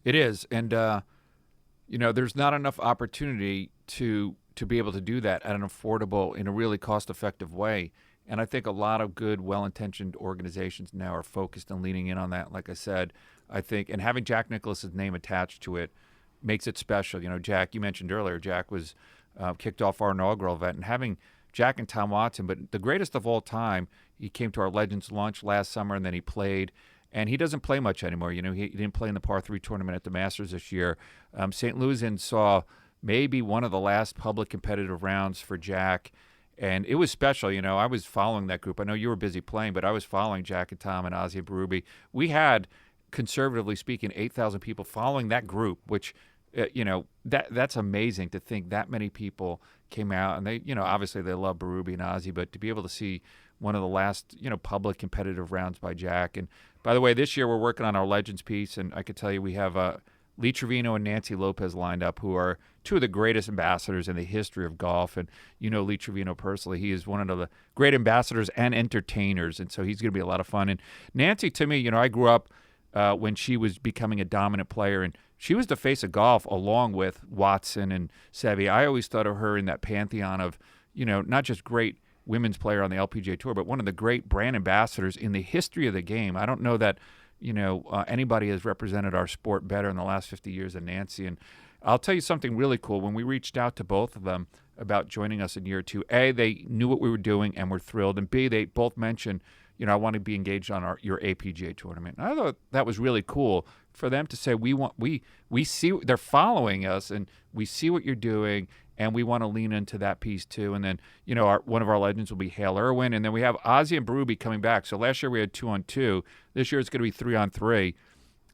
[SPEAKER 4] It is, and there's not enough opportunity to be able to do that at an affordable, in a really cost-effective way. And I think a lot of good, well-intentioned organizations now are focused on leaning in on that. Like I said, I think, and having Jack Nicklaus's name attached to it makes it special. Jack, you mentioned earlier, Jack was kicked off our inaugural event, and having Jack and Tom Watson, but the greatest of all time, he came to our Legends launch last summer, and then he played. And he doesn't play much anymore. He didn't play in the par 3 tournament at the Masters this year. St. Louis saw maybe one of the last public competitive rounds for Jack, and it was special. I was following that group. I know you were busy playing, but I was following Jack and Tom and Ozzie and Berube. We had, conservatively speaking, 8,000 people following that group, which, that's amazing to think that many people came out. And they, obviously they love Berube and Ozzie, but to be able to see one of the last, public competitive rounds by Jack. And by the way, this year we're working on our Legends piece, and I could tell you we have Lee Trevino and Nancy Lopez lined up, who are 2 of the greatest ambassadors in the history of golf. And Lee Trevino personally. He is one of the great ambassadors and entertainers, and so he's going to be a lot of fun. And Nancy, to me, I grew up when she was becoming a dominant player, and she was the face of golf along with Watson and Seve. I always thought of her in that pantheon of, not just great women's player on the LPGA Tour, but one of the great brand ambassadors in the history of the game. I don't know that anybody has represented our sport better in the last 50 years than Nancy. And I'll tell you something really cool. When we reached out to both of them about joining us in year 2, A, they knew what we were doing and were thrilled, and B, they both mentioned, I want to be engaged on your APGA tournament. And I thought that was really cool for them to say, we see they're following us, and we see what you're doing, and we want to lean into that piece too. And then, one of our legends will be Hale Irwin, and then we have Ozzie and Berube coming back. So last year we had 2-on-2. This year it's going to be 3-on-3.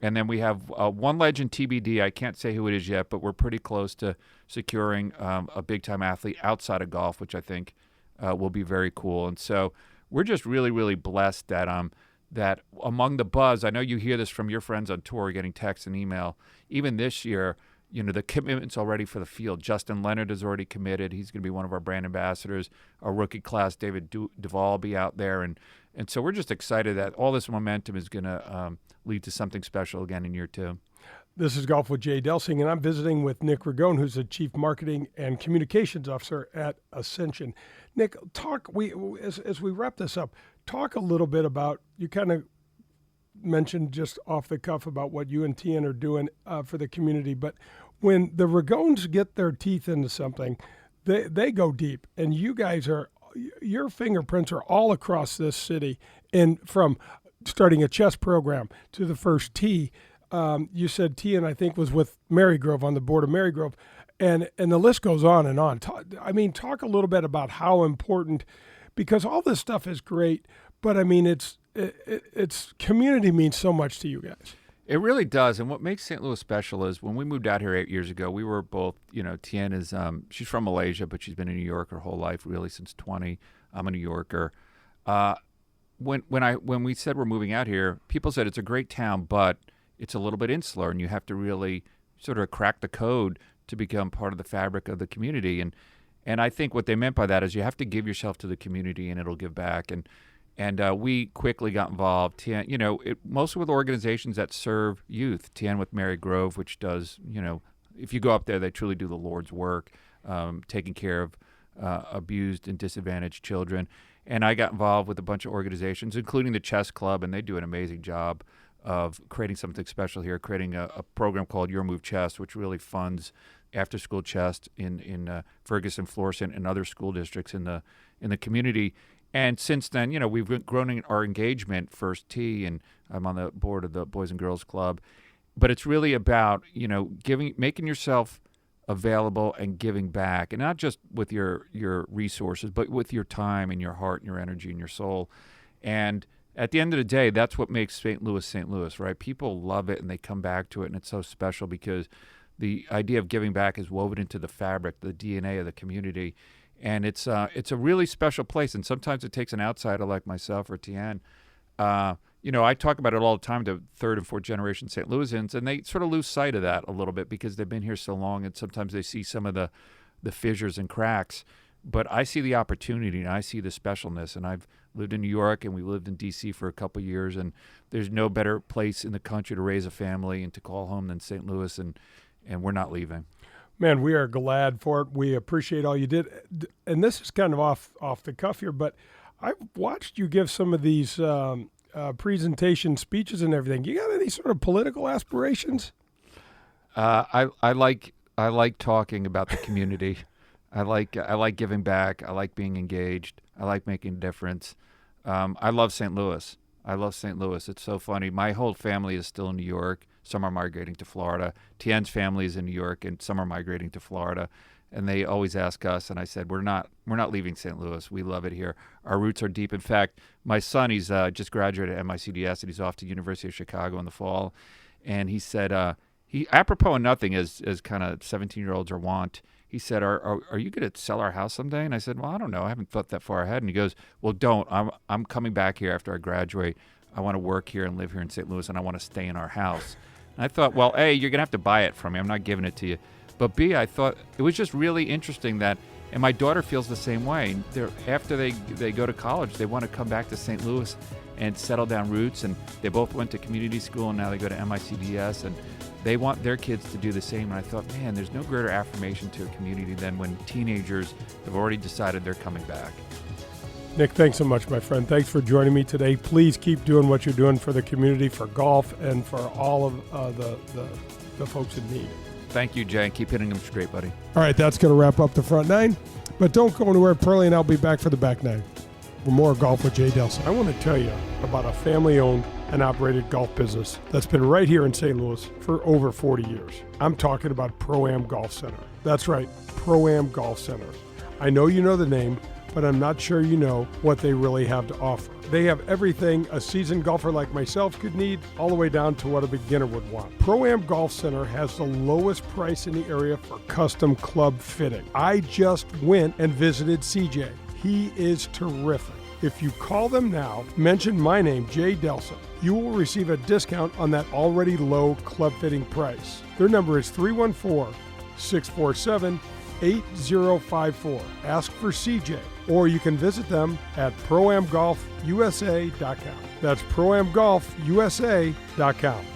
[SPEAKER 4] And then we have one legend TBD. I can't say who it is yet, but we're pretty close to securing a big-time athlete outside of golf, which I think will be very cool. And so we're just really, really blessed that that among the buzz, I know you hear this from your friends on tour, getting texts and email. Even this year, the commitment's already for the field. Justin Leonard is already committed. He's going to be one of our brand ambassadors. Our rookie class, David Duvall, will be out there. And so we're just excited that all this momentum is going to lead to something special again in year 2.
[SPEAKER 2] This is Golf with Jay Delsing, and I'm visiting with Nick Ragone, who's the Chief Marketing and Communications Officer at Ascension. Nick, as we wrap this up, talk a little bit about, you kind of mentioned just off the cuff about what you and Tian are doing for the community, but when the Ragones get their teeth into something, they go deep, and you guys your fingerprints are all across this city, and from starting a chess program to the first tee. You said Tian, I think, was with Marygrove, on the board of Marygrove, and the list goes on and on. Talk a little bit about how important, because all this stuff is great, but it's community means so much to you guys.
[SPEAKER 4] It really does. And what makes St. Louis special is when we moved out here 8 years ago, we were both, Tien is, she's from Malaysia, but she's been in New York her whole life, really since 20. I'm a New Yorker. When we said we're moving out here, people said it's a great town, but it's a little bit insular, and you have to really sort of crack the code to become part of the fabric of the community. And I think what they meant by that is you have to give yourself to the community, and it'll give back. And we quickly got involved. Tien, mostly with organizations that serve youth. Tien with Mary Grove, which does, if you go up there, they truly do the Lord's work, taking care of abused and disadvantaged children. And I got involved with a bunch of organizations, including the Chess Club, and they do an amazing job of creating something special here, creating a program called Your Move Chess, which really funds after-school chess in Ferguson, Florissant, and other school districts in the community. And since then, we've been growing our engagement, First Tee, and I'm on the board of the Boys and Girls Club. But it's really about, making yourself available and giving back, and not just with your resources, but with your time and your heart and your energy and your soul. And at the end of the day, that's what makes St. Louis, right? People love it and they come back to it, and it's so special because the idea of giving back is woven into the fabric, the DNA of the community. And it's a really special place, and sometimes it takes an outsider like myself or Tien. I talk about it all the time to third and fourth generation St. Louisans, and they sort of lose sight of that a little bit because they've been here so long, and sometimes they see some of the fissures and cracks. But I see the opportunity, and I see the specialness, and I've lived in New York, and we lived in D.C. for a couple of years, and there's no better place in the country to raise a family and to call home than St. Louis, and we're not leaving.
[SPEAKER 2] Man, we are glad for it. We appreciate all you did. And this is kind of off the cuff here, but I've watched you give some of these presentation speeches and everything. You got any sort of political aspirations?
[SPEAKER 4] I like talking about the community. I like giving back. I like being engaged. I like making a difference. I love St. Louis. It's so funny. My whole family is still in New York. Some are migrating to Florida. Tien's family is in New York, and some are migrating to Florida. And they always ask us, and I said, we're not leaving St. Louis. We love it here. Our roots are deep. In fact, my son, he's just graduated at MICDS, and he's off to University of Chicago in the fall. And he said, he apropos of nothing, as kind of 17-year-olds are wont, he said, are you going to sell our house someday? And I said, well, I don't know. I haven't thought that far ahead. And he goes, well, don't. I'm coming back here after I graduate. I want to work here and live here in St. Louis, and I want to stay in our house. And I thought, well, A, you're going to have to buy it from me. I'm not giving it to you. But B, I thought it was just really interesting that, and my daughter feels the same way. After they go to college, they want to come back to St. Louis and settle down roots. And they both went to community school, and now they go to MICDS, and they want their kids to do the same. And I thought, man, there's no greater affirmation to a community than when teenagers have already decided they're coming back.
[SPEAKER 2] Nick, thanks so much, my friend. Thanks for joining me today. Please keep doing what you're doing for the community, for golf, and for all of the folks in need.
[SPEAKER 4] Thank you, Jay. Keep hitting them straight, buddy.
[SPEAKER 2] All right, that's going to wrap up the front nine. But don't go anywhere. Pearlie and I'll be back for the back nine. For more Golf with Jay Delsing. I want to tell you about a family-owned and operated golf business that's been right here in St. Louis for over 40 years. I'm talking about Pro-Am Golf Center. That's right, Pro-Am Golf Center. I know you know the name, but I'm not sure you know what they really have to offer. They have everything a seasoned golfer like myself could need, all the way down to what a beginner would want. Pro-Am Golf Center has the lowest price in the area for custom club fitting. I just went and visited CJ. He is terrific. If you call them now, mention my name, Jay Delsing, you will receive a discount on that already low club fitting price. Their number is 314-647-8054. Ask for CJ, or you can visit them at proamgolfusa.com. That's proamgolfusa.com.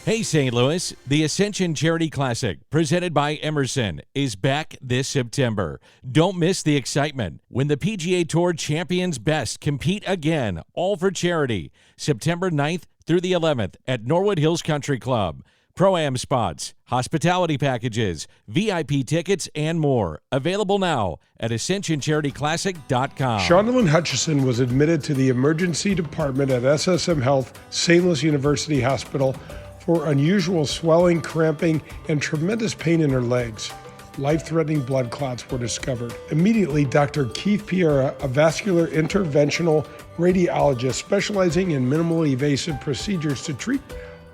[SPEAKER 1] Hey, St. Louis, the Ascension Charity Classic, presented by Emerson, is back this September. Don't miss the excitement when the PGA Tour champions best compete again, all for charity, September 9th through the 11th at Norwood Hills Country Club. Pro-Am spots, hospitality packages, VIP tickets, and more. Available now at AscensionCharityClassic.com.
[SPEAKER 2] Shondelyn Hutchison was admitted to the emergency department at SSM Health St. Louis University Hospital for unusual swelling, cramping, and tremendous pain in her legs. Life-threatening blood clots were discovered. Immediately, Dr. Keith Piera, a vascular interventional radiologist specializing in minimally invasive procedures to treat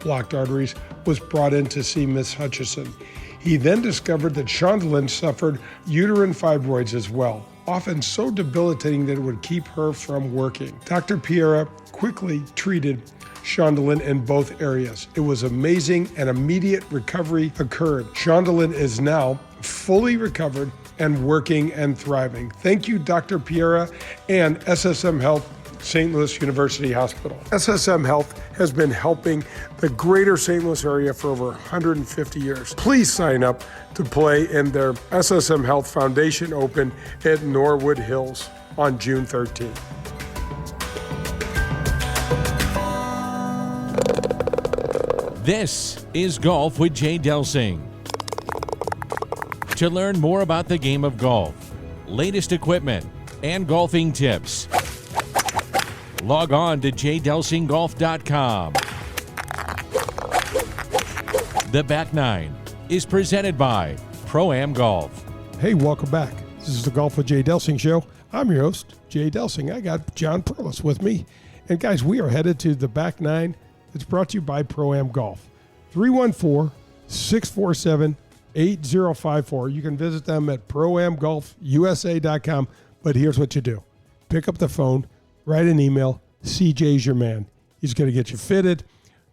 [SPEAKER 2] blocked arteries, was brought in to see Miss Hutchison. He then discovered that Shondelyn suffered uterine fibroids as well, often so debilitating that it would keep her from working. Dr. Piera quickly treated Shondelyn in both areas. It was amazing, and immediate recovery occurred. Shondelyn is now fully recovered and working and thriving. Thank you, Dr. Piera and SSM Health St. Louis University Hospital. SSM Health has been helping the greater St. Louis area for over 150 years. Please sign up to play in their SSM Health Foundation Open at Norwood Hills on June 13th.
[SPEAKER 1] This is Golf with Jay Delsing. To learn more about the game of golf, latest equipment, and golfing tips, log on to jdelsinggolf.com. The Back Nine is presented by Pro-Am Golf.
[SPEAKER 2] Hey, welcome back. This is the Golf with Jay Delsing show. I'm your host, Jay Delsing. I got John Perlis with me. And guys, we are headed to the Back Nine. It's brought to you by Pro-Am Golf. 314-647-8054. You can visit them at proamgolfusa.com. But here's what you do. Pick up the phone, write an email. CJ's your man. He's going to get you fitted.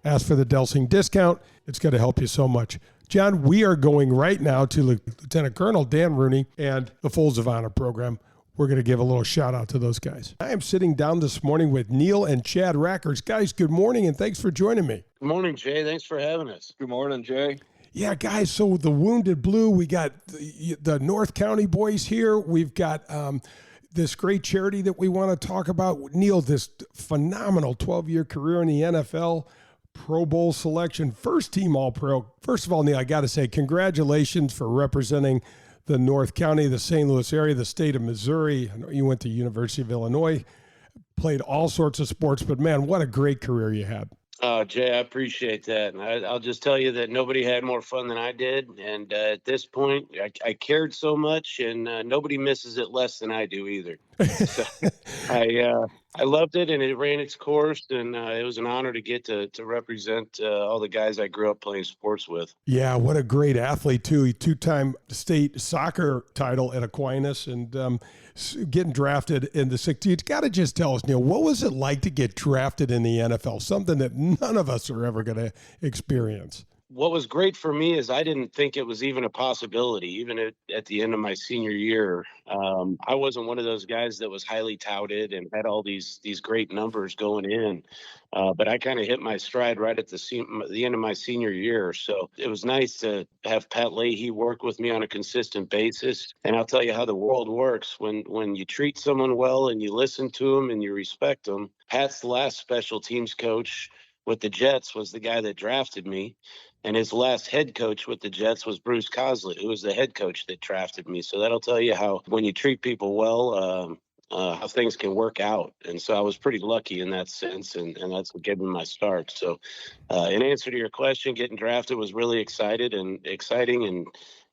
[SPEAKER 2] Ask for the Delsing discount. It's going to help you so much. John, we are going right now to Lieutenant Colonel Dan Rooney and the Folds of Honor program. We're going to give a little shout out to those guys. I am sitting down this morning with Neil and Chad Rackers. Guys, good morning, and thanks for joining me.
[SPEAKER 5] Good morning, Jay. Thanks for having us.
[SPEAKER 3] Good morning, Jay.
[SPEAKER 2] Yeah, guys, so the Wounded Blue, we got the North County boys here. We've got this great charity that we want to talk about. Neil, this phenomenal 12-year career in the NFL, Pro Bowl selection, first team All-Pro. First of all, Neil, I got to say congratulations for representing the North County, the St. Louis area, the state of Missouri. I know you went to University of Illinois, played all sorts of sports, but man, what a great career you had.
[SPEAKER 5] Jay, I appreciate that. And I'll just tell you that nobody had more fun than I did. And at this point, I cared so much, and nobody misses it less than I do either. So I loved it, and it ran its course, and it was an honor to get to represent all the guys I grew up playing sports with.
[SPEAKER 2] Yeah, what a great athlete, too. Two-time state soccer title at Aquinas, and getting drafted in the 60s. You got to just tell us, Neil, what was it like to get drafted in the NFL? Something that none of us are ever going to experience.
[SPEAKER 5] What was great for me is I didn't think it was even a possibility, even at the end of my senior year. I wasn't one of those guys that was highly touted and had all these great numbers going in. But I kind of hit my stride right at the end of my senior year. So it was nice to have Pat Leahy work with me on a consistent basis. And I'll tell you how the world works. When you treat someone well and you listen to them and you respect them, Pat's last special teams coach with the Jets was the guy that drafted me. And his last head coach with the Jets was Bruce Coslett, who was the head coach that drafted me. So that'll tell you how, when you treat people well, how things can work out. And so I was pretty lucky in that sense, and that's what gave me my start. So in answer to your question, getting drafted was really exciting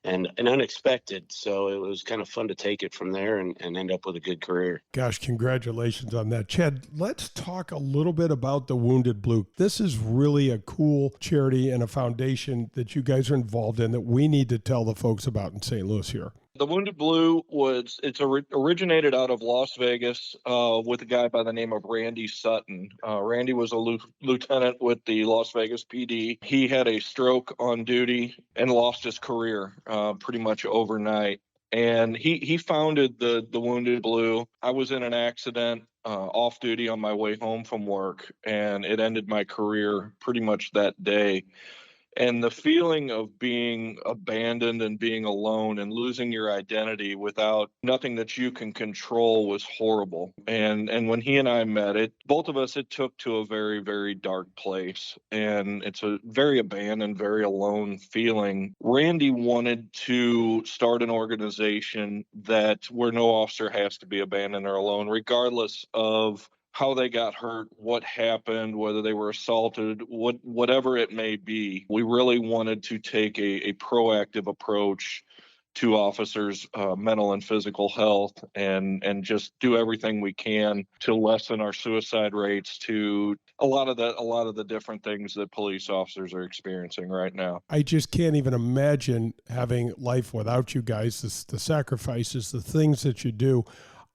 [SPEAKER 5] and unexpected. So it was kind of fun to take it from there and end up with a good career.
[SPEAKER 2] Gosh, congratulations on that. Chad, let's talk a little bit about the Wounded Blue. This is really a cool charity and a foundation that you guys are involved in that we need to tell the folks about in St. Louis here.
[SPEAKER 6] The Wounded Blue originated out of Las Vegas with a guy by the name of Randy Sutton. Randy was a lieutenant with the Las Vegas PD. He had a stroke on duty and lost his career pretty much overnight. And he founded the Wounded Blue. I was in an accident off duty on my way home from work, and it ended my career pretty much that day. And the feeling of being abandoned and being alone and losing your identity without nothing that you can control was horrible. And when he and I met, both of us, it took to a very, very dark place. And it's a very abandoned, very alone feeling. Randy wanted to start an organization where no officer has to be abandoned or alone, regardless of how they got hurt, what happened, whether they were assaulted, whatever it may be. We really wanted to take a proactive approach to officers' mental and physical health, and just do everything we can to lessen our suicide rates, to a lot of the different things that police officers are experiencing right now.
[SPEAKER 2] I just can't even imagine having life without you guys, the sacrifices, the things that you do.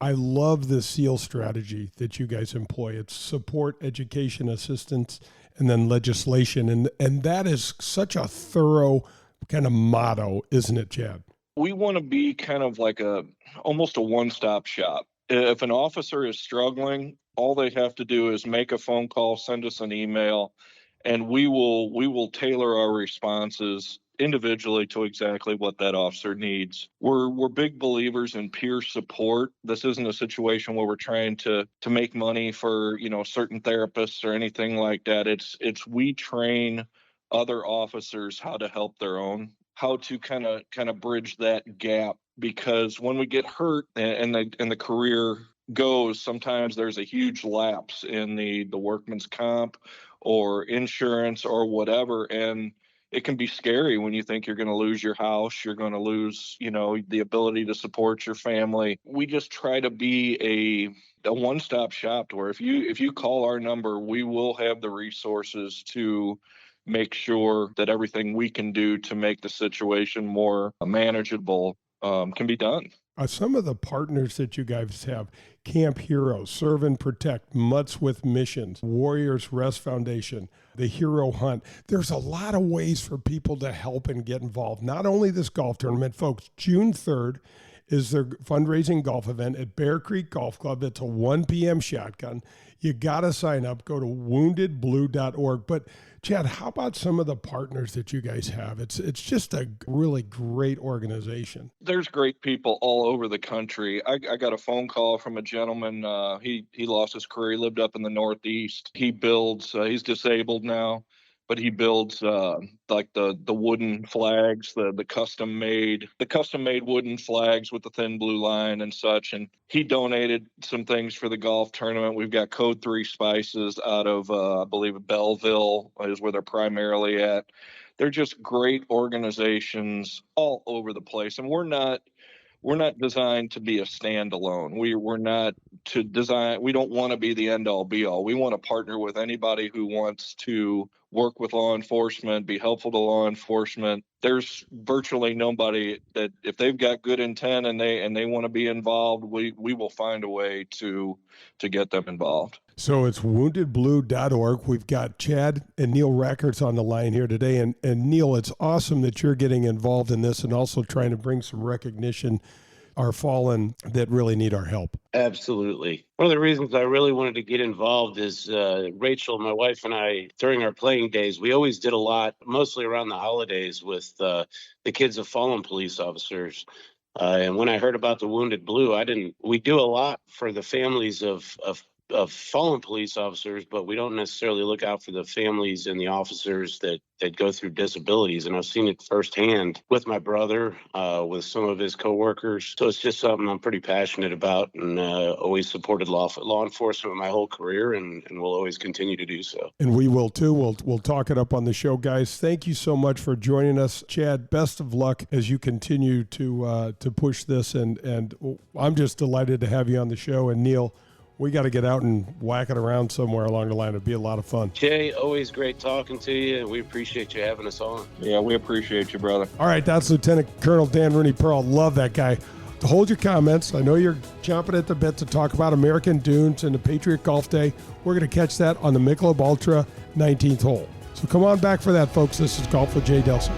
[SPEAKER 2] I love the SEAL strategy that you guys employ. It's support, education, assistance, and then legislation. And that is such a thorough kind of motto, isn't it, Chad?
[SPEAKER 6] We want to be kind of like almost a one-stop shop. If an officer is struggling, all they have to do is make a phone call, send us an email, and we will tailor our responses individually to exactly what that officer needs. We're big believers in peer support. This isn't a situation where we're trying to make money for, certain therapists or anything like that. It's we train other officers how to help their own, how to kind of bridge that gap, because when we get hurt and the career goes, sometimes there's a huge lapse in the workman's comp or insurance or whatever, and it can be scary when you think you're going to lose your house, you're going to lose, the ability to support your family. We just try to be a one-stop shop, where if you call our number, we will have the resources to make sure that everything we can do to make the situation more manageable can be done.
[SPEAKER 2] Some of the partners that you guys have, Camp Heroes, Serve and Protect, Mutts with Missions, Warriors Rest Foundation, the Hero Hunt. There's a lot of ways for people to help and get involved. Not only this golf tournament, folks, June 3rd is their fundraising golf event at Bear Creek Golf Club. It's a 1 p.m. shotgun. You got to sign up. Go to woundedblue.org. But Chad, how about some of the partners that you guys have? It's just a really great organization.
[SPEAKER 6] There's great people all over the country. I got a phone call from a gentleman. He lost his career. He lived up in the Northeast. He builds. He's disabled now, but he builds like the wooden flags, the custom made wooden flags with the thin blue line and such. And he donated some things for the golf tournament. We've got Code 3 Spices out of I believe Belleville is where they're primarily at. They're just great organizations all over the place, and we're not designed to be a standalone. We're not to design. We don't want to be the end all be all. We want to partner with anybody who wants to work with law enforcement, be helpful to law enforcement. There's virtually nobody that, if they've got good intent and they want to be involved, we will find a way to get them involved.
[SPEAKER 2] So it's woundedblue.org. We've got Chad and Neil Rackerts on the line here today. And Neil, it's awesome that you're getting involved in this and also trying to bring some recognition our fallen that really need our help.
[SPEAKER 5] Absolutely. One of the reasons I really wanted to get involved is Rachel, my wife, and I, during our playing days, we always did a lot, mostly around the holidays, with the kids of fallen police officers. And when I heard about the Wounded Blue, we do a lot for the families of fallen police officers, but we don't necessarily look out for the families and the officers that go through disabilities. And I've seen it firsthand with my brother, with some of his coworkers. So it's just something I'm pretty passionate about, and always supported law enforcement my whole career, and will always continue to do so. And
[SPEAKER 2] we will too. We'll talk it up on the show, guys. Thank you so much for joining us. Chad, best of luck as you continue to push this, and I'm just delighted to have you on the show. And Neil, we got to get out and whack it around somewhere along the line. It'd be a lot of fun.
[SPEAKER 5] Jay, always great talking to you, and we appreciate you having us on.
[SPEAKER 6] Yeah, we appreciate you, brother.
[SPEAKER 2] All right, that's Lieutenant Colonel Dan Rooney Pearl. Love that guy. Hold your comments. I know you're chomping at the bit to talk about American Dunes and the Patriot Golf Day. We're going to catch that on the Michelob Ultra 19th hole. So come on back for that, folks. This is Golf with Jay Delsing.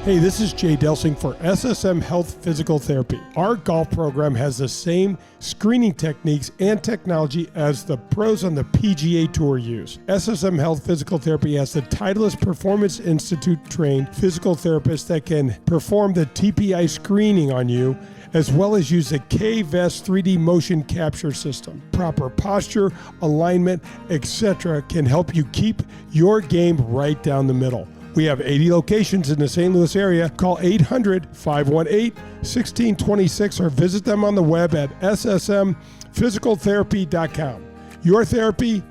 [SPEAKER 2] Hey, this is Jay Delsing for SSM Health Physical Therapy. Our golf program has the same screening techniques and technology as the pros on the PGA Tour use. SSM Health Physical Therapy has the Titleist Performance Institute trained physical therapists that can perform the TPI screening on you, as well as use the K-Vest 3D motion capture system. Proper posture, alignment, etc. can help you keep your game right down the middle. We have 80 locations in the St. Louis area. Call 800-518-1626 or visit them on the web at ssmphysicaltherapy.com. Your therapy,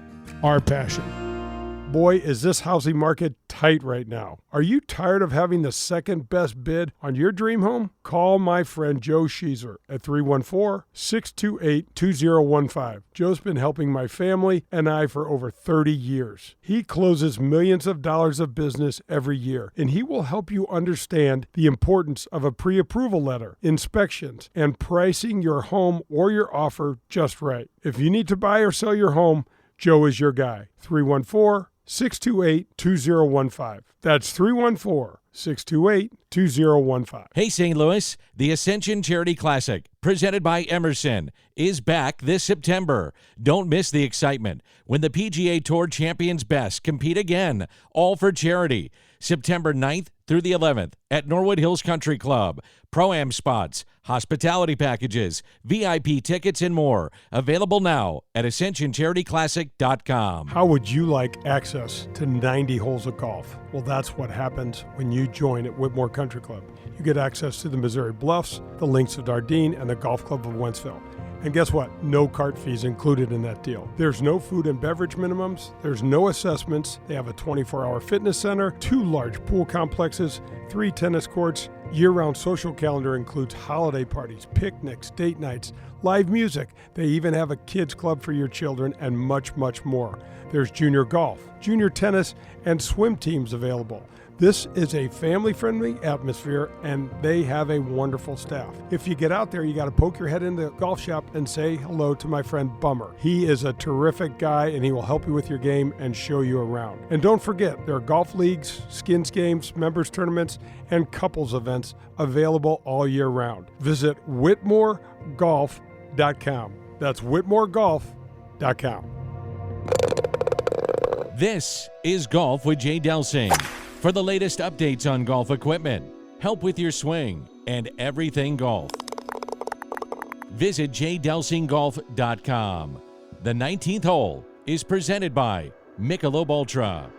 [SPEAKER 2] our passion. Boy, is this housing market tight right now. Are you tired of having the second best bid on your dream home? Call my friend Joe Sheezer at 314-628-2015. Joe's been helping my family and I for over 30 years. He closes millions of dollars of business every year, and he will help you understand the importance of a pre-approval letter, inspections, and pricing your home or your offer just right. If you need to buy or sell your home, Joe is your guy. 314-628-2015. That's 314-628-2015.
[SPEAKER 1] Hey, St. Louis, the Ascension Charity Classic, presented by Emerson, is back this September. Don't miss the excitement when the PGA Tour champions best compete again, all for charity. September 9th through the 11th at Norwood Hills Country Club. Pro-Am spots, hospitality packages, VIP tickets, and more. Available now at AscensionCharityClassic.com.
[SPEAKER 2] How would you like access to 90 holes of golf? Well, that's what happens when you join at Whitmore Country Club. You get access to the Missouri Bluffs, the Links of Dardenne, and the Golf Club of Wentzville. And guess what? No cart fees included in that deal. There's no food and beverage minimums. There's no assessments. They have a 24-hour fitness center, 2 large pool complexes, 3 tennis courts. Year-round social calendar includes holiday parties, picnics, date nights, live music. They even have a kids club for your children and much, much more. There's junior golf, junior tennis, and swim teams available. This is a family-friendly atmosphere, and they have a wonderful staff. If you get out there, you got to poke your head in the golf shop and say hello to my friend Bummer. He is a terrific guy, and he will help you with your game and show you around. And don't forget, there are golf leagues, skins games, members tournaments, and couples events available all year round. Visit WhitmoreGolf.com. That's WhitmoreGolf.com.
[SPEAKER 1] This is Golf with Jay Delsing. For the latest updates on golf equipment, help with your swing, and everything golf, visit jdelsinggolf.com. The 19th hole is presented by Michelob Ultra.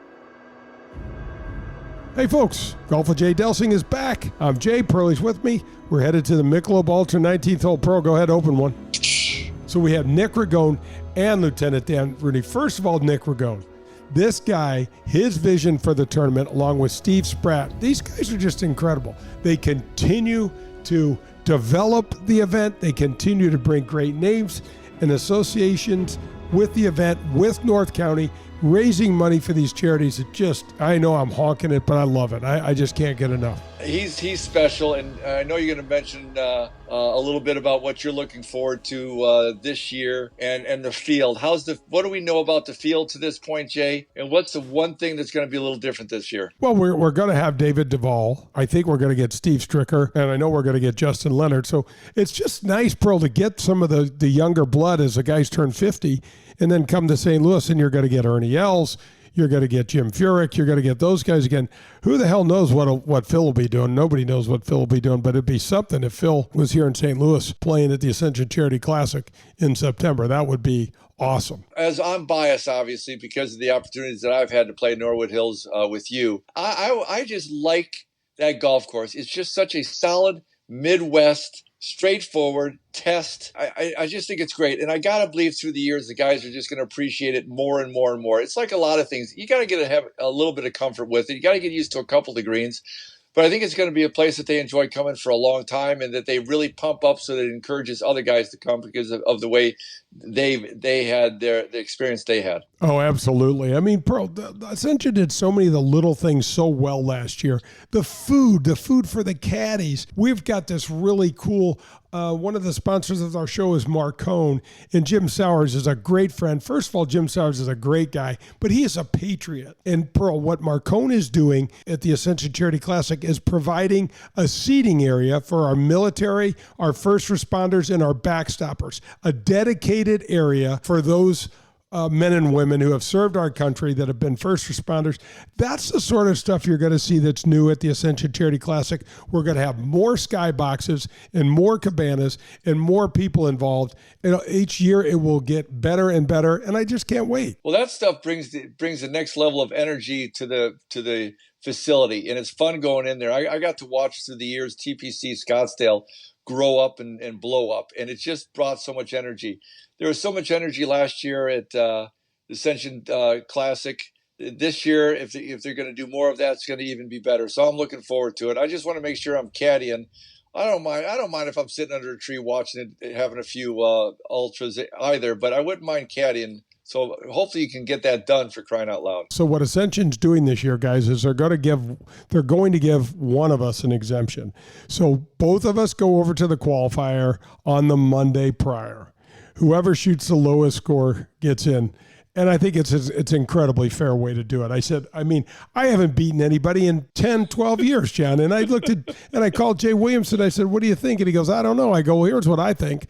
[SPEAKER 2] Hey folks, Golf with Jay Delsing is back. I'm Jay, Pearlie's with me. We're headed to the Michelob Ultra 19th hole. Pearl, go ahead, open one. So we have Nick Ragone and Lieutenant Dan Rooney. First of all, Nick Ragone. This guy, his vision for the tournament, along with Steve Spratt, these guys are just incredible. They continue to develop the event. They continue to bring great names and associations with the event, with North County, raising money for these charities. It just, I know I'm honking it, but I love it. I just can't get enough.
[SPEAKER 3] He's special, and I know you're going to mention a little bit about what you're looking forward to this year and the field. What do we know about the field to this point, Jay? And what's the one thing that's going to be a little different this year?
[SPEAKER 2] Well, we're going to have David Duvall. I think we're going to get Steve Stricker, and I know we're going to get Justin Leonard. So it's just nice, Pearl, to get some of the younger blood as the guys turn 50, and then come to St. Louis, and you're going to get Ernie Els. You're going to get Jim Furyk. You're going to get those guys again. Who the hell knows what Phil will be doing? Nobody knows what Phil will be doing, but it'd be something if Phil was here in St. Louis playing at the Ascension Charity Classic in September. That would be awesome.
[SPEAKER 3] As I'm biased, obviously, because of the opportunities that I've had to play Norwood Hills with you, I just like that golf course. It's just such a solid Midwest, straightforward test. I just think it's great. And I got to believe through the years, the guys are just going to appreciate it more and more and more. It's like a lot of things. You got to have a little bit of comfort with it. You got to get used to a couple of the greens. But I think it's going to be a place that they enjoy coming for a long time, and that they really pump up so that it encourages other guys to come because of the way they had the experience they had.
[SPEAKER 2] Oh, absolutely. I mean, Pearl, the Ascension did so many of the little things so well last year. The food for the caddies. We've got this really cool, one of the sponsors of our show is Marcone, and Jim Sowers is a great friend. First of all, Jim Sowers is a great guy, but he is a patriot. And Pearl, what Marcone is doing at the Ascension Charity Classic is providing a seating area for our military, our first responders, and our backstoppers, a dedicated area for those men and women who have served our country, that have been first responders. That's the sort of stuff you're going to see that's new at the Ascension Charity Classic. We're going to have more skyboxes and more cabanas and more people involved. And each year it will get better and better, and I just can't wait.
[SPEAKER 3] Well, that stuff brings the next level of energy to the facility, and it's fun going in there. I got to watch through the years TPC Scottsdale grow up and blow up, and it just brought so much energy. There was so much energy last year at the Ascension Classic this year, if they're going to do more of that, it's going to even be better. So I'm looking forward to it. I just want to make sure I'm caddying. I don't mind if I'm sitting under a tree watching it, having a few ultras either, but I wouldn't mind caddying. So hopefully you can get that done, for crying out loud.
[SPEAKER 2] So what Ascension's doing this year, guys, is they're going to give one of us an exemption. So both of us go over to the qualifier on the Monday prior. Whoever shoots the lowest score gets in. And I think it's an incredibly fair way to do it. I haven't beaten anybody in 10, 12 years, John. And I called Jay Williamson. I said, what do you think? And he goes, I don't know. I go, well, here's what I think.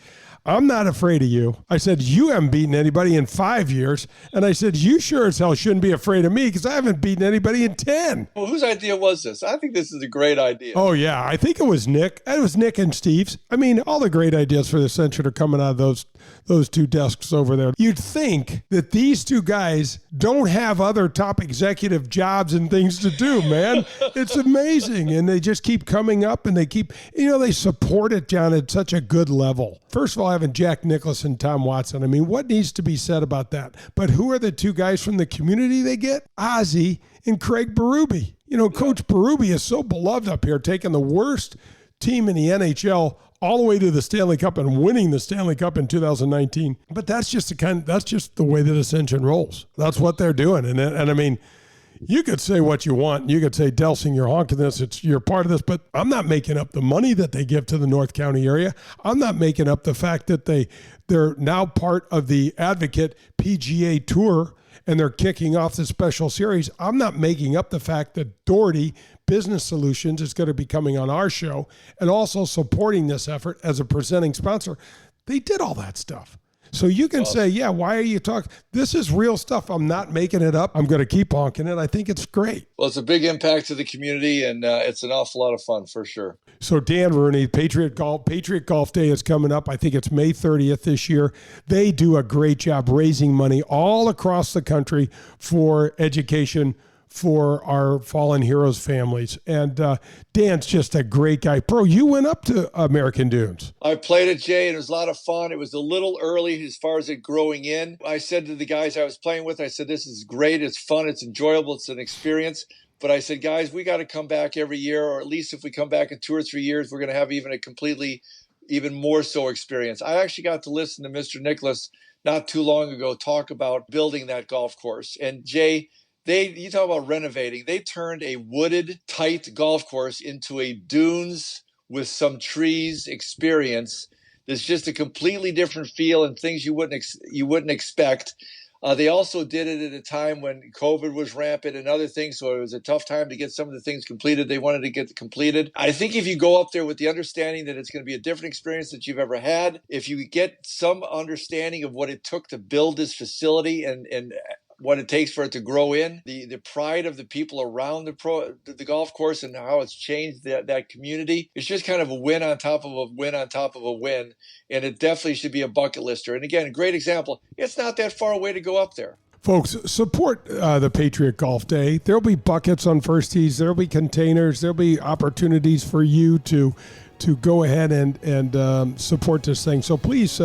[SPEAKER 2] I'm not afraid of you. I said, you haven't beaten anybody in 5 years. And I said, you sure as hell shouldn't be afraid of me because I haven't beaten anybody in 10.
[SPEAKER 3] Well, whose idea was this? I think this is a great idea.
[SPEAKER 2] Oh, yeah. I think it was Nick. It was Nick and Steve's. I mean, all the great ideas for the Ascension are coming out of those two desks over there. You'd think that these two guys don't have other top executive jobs and things to do, man. It's amazing. And they just keep coming up and they support it, John, at such a good level. First of all, having Jack Nicklaus and Tom Watson. I mean, what needs to be said about that? But who are the two guys from the community they get? Ozzy and Craig Berube. Coach Berube is so beloved up here, taking the worst team in the NHL all the way to the Stanley Cup and winning the Stanley Cup in 2019. But that's just the way that Ascension rolls. That's what they're doing. And I mean, you could say what you want. You could say, Delsing, you're honking this. You're part of this. But I'm not making up the money that they give to the North County area. I'm not making up the fact that they're now part of the Advocate PGA Tour and they're kicking off the special series. I'm not making up the fact that Doherty Business Solutions is going to be coming on our show and also supporting this effort as a presenting sponsor. They did all that stuff. So you can say, yeah, why are you talking? This is real stuff. I'm not making it up. I'm going to keep honking it. I think it's great.
[SPEAKER 3] Well, it's a big impact to the community, and it's an awful lot of fun for sure.
[SPEAKER 2] So Dan Rooney, Patriot Golf Day is coming up. I think it's May 30th this year. They do a great job raising money all across the country for education for our fallen heroes families. And Dan's just a great guy. Bro, you went up to American Dunes.
[SPEAKER 3] I played it, Jay, and it was a lot of fun. It was a little early as far as it growing in. I said to the guys I was playing with, I said, this is great. It's fun. It's enjoyable. It's an experience. But I said, guys, we got to come back every year, or at least if we come back in 2 or 3 years, we're going to have even more so experience. I actually got to listen to Mr. Nicholas not too long ago talk about building that golf course. And Jay, you talk about renovating. They turned a wooded, tight golf course into a dunes with some trees experience. There's just a completely different feel and things you wouldn't expect. They also did it at a time when COVID was rampant and other things, so it was a tough time to get some of the things completed they wanted to get completed. I think if you go up there with the understanding that it's going to be a different experience that you've ever had, if you get some understanding of what it took to build this facility and what it takes for it to grow in, the pride of the people around the golf course and how it's changed that community. It's just kind of a win on top of a win on top of a win. And it definitely should be a bucket lister. And again, a great example. It's not that far away to go up there.
[SPEAKER 2] Folks, support the Patriot Golf Day. There'll be buckets on first tees. There'll be containers. There'll be opportunities for you to go ahead and support this thing. So please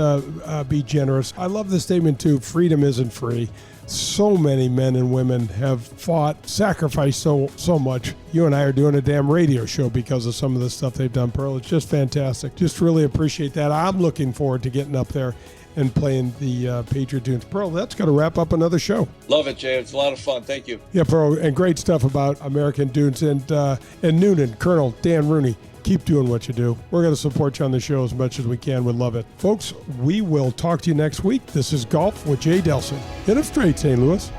[SPEAKER 2] be generous. I love the statement too, freedom isn't free. So many men and women have fought, sacrificed so much. You and I are doing a damn radio show because of some of the stuff they've done, Pearl. It's just fantastic. Just really appreciate that. I'm looking forward to getting up there and playing the Patriot Dunes. Pearl, that's going to wrap up another show.
[SPEAKER 3] Love it, Jay. It's a lot of fun. Thank you.
[SPEAKER 2] Yeah, Pearl, and great stuff about American Dunes. And Noonan, Colonel Dan Rooney, keep doing what you do. We're going to support you on the show as much as we can. We'd love it. Folks, we will talk to you next week. This is Golf with Jay Delsing. Hit 'em straight, St. Louis.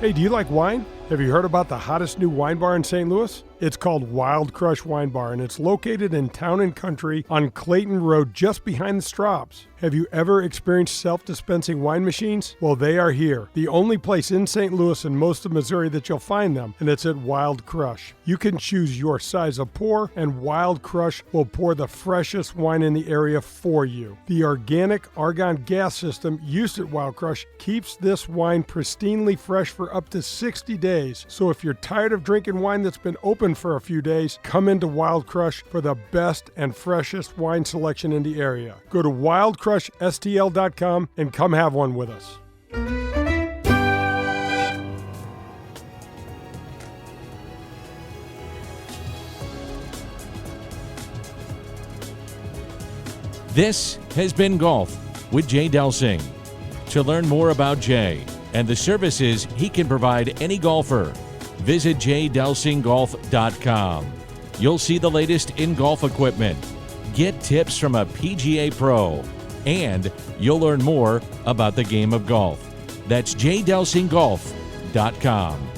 [SPEAKER 2] Hey, do you like wine? Have you heard about the hottest new wine bar in St. Louis? It's called Wild Crush Wine Bar, and it's located in Town and Country on Clayton Road, just behind the Straubs. Have you ever experienced self-dispensing wine machines? Well, they are here. The only place in St. Louis and most of Missouri that you'll find them, and it's at Wild Crush. You can choose your size of pour, and Wild Crush will pour the freshest wine in the area for you. The organic argon gas system used at Wild Crush keeps this wine pristinely fresh for up to 60 days. So if you're tired of drinking wine that's been open for a few days, come into Wild Crush for the best and freshest wine selection in the area. Go to wildcrushstl.com and come have one with us.
[SPEAKER 1] This has been Golf with Jay Delsing. To learn more about Jay and the services he can provide any golfer, visit jdelsinggolf.com. You'll see the latest in golf equipment, get tips from a PGA pro, and you'll learn more about the game of golf. That's jdelsinggolf.com.